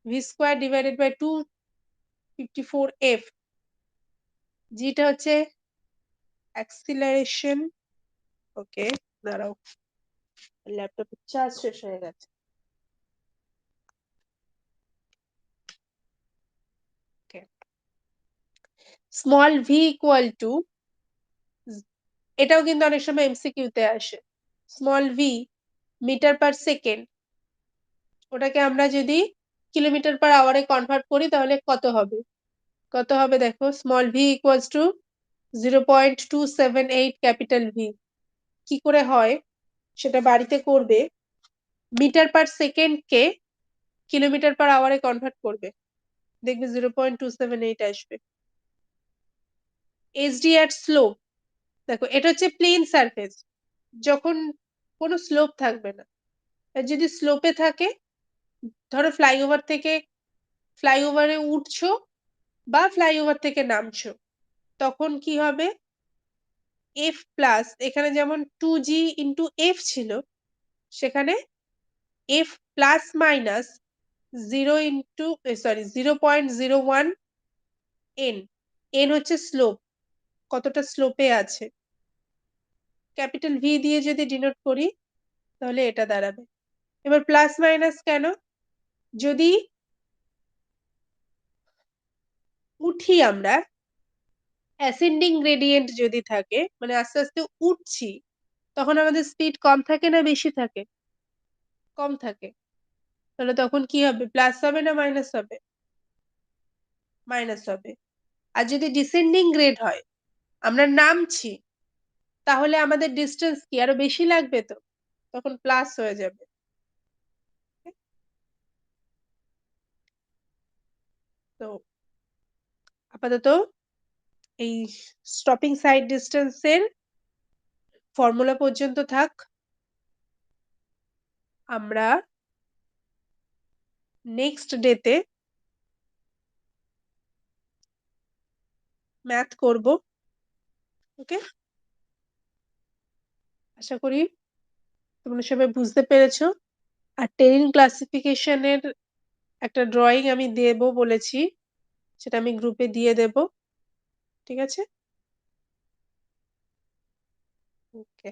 Speaker 1: v square divided by 254f। যেটা হচ্ছে অ্যাক্সিলারেশন। ওকে, দাঁড়াও, ল্যাপটপের চার্জ শেষ হয়ে গেছে। স্মল ভি ইকুয়াল টু, এটাও কিন্তু অনেক সময় এমসিকিউ তে আসে, small V metre per second, ওটাকে আমরা যদি কিলোমিটার পার আওয়ারে কনভার্ট করি তাহলে কত হবে? কত হবে দেখো, small V equals to 0.278 capital V. কি করে হয় সেটা বাড়িতে করবে, মিটার পার সেকেন্ড কে কিলোমিটার পার আওয়ারে কনভার্ট করবে, দেখবে 0.278 আসবে। এসডিআর স্লোপ, দেখো এটা হচ্ছে প্লেন সারফেস, যখন কোনো স্লোপ থাকবে না। আর যদি স্লোপে থাকে, ধরো ফ্লাইওভারে উঠছো বা ফ্লাইওভার থেকে নামছো, তখন কি হবে, এফ প্লাস, এখানে যেমন 2g ইন্টু এফ ছিল, সেখানে F plus minus 0.01 N. N হচ্ছে স্লোপ, কতটা স্লোপে আছে, ক্যাপিটাল ভি দিয়ে যদি ডিনোট করি তাহলে এটা দাঁড়াবে। এবার প্লাস মাইনাস কেন? যদি উঠি আমরা, অ্যাসেন্ডিং গ্রেডিয়েন্ট যদি থাকে, মানে আস্তে আস্তে উঠছি, তখন আমাদের স্পিড কম থাকে না বেশি থাকে? কম থাকে। তাহলে তখন কি হবে, প্লাস হবে না মাইনাস হবে? মাইনাস হবে। আর যদি ডিসেন্ডিং গ্রেড হয়, আমরা নামছি, তাহলে আমাদের ডিস্টেন্স কি আরো বেশি লাগবে, তো তখন প্লাস হয়ে যাবে। তো আপাতত এই স্টপিং সাইড ডিস্টেন্সের ফর্মুলা পর্যন্ত থাক। আমরা নেক্সট ডেতে ম্যাথ করব। ওকে, আশা করি তোমরা সবাই বুঝতে পেরেছো। আর টেরিন ক্লাসিফিকেশনের একটা ড্রয়িং আমি দেব বলেছি, সেটা আমি গ্রুপে দিয়ে দেব। ঠিক আছে, ওকে।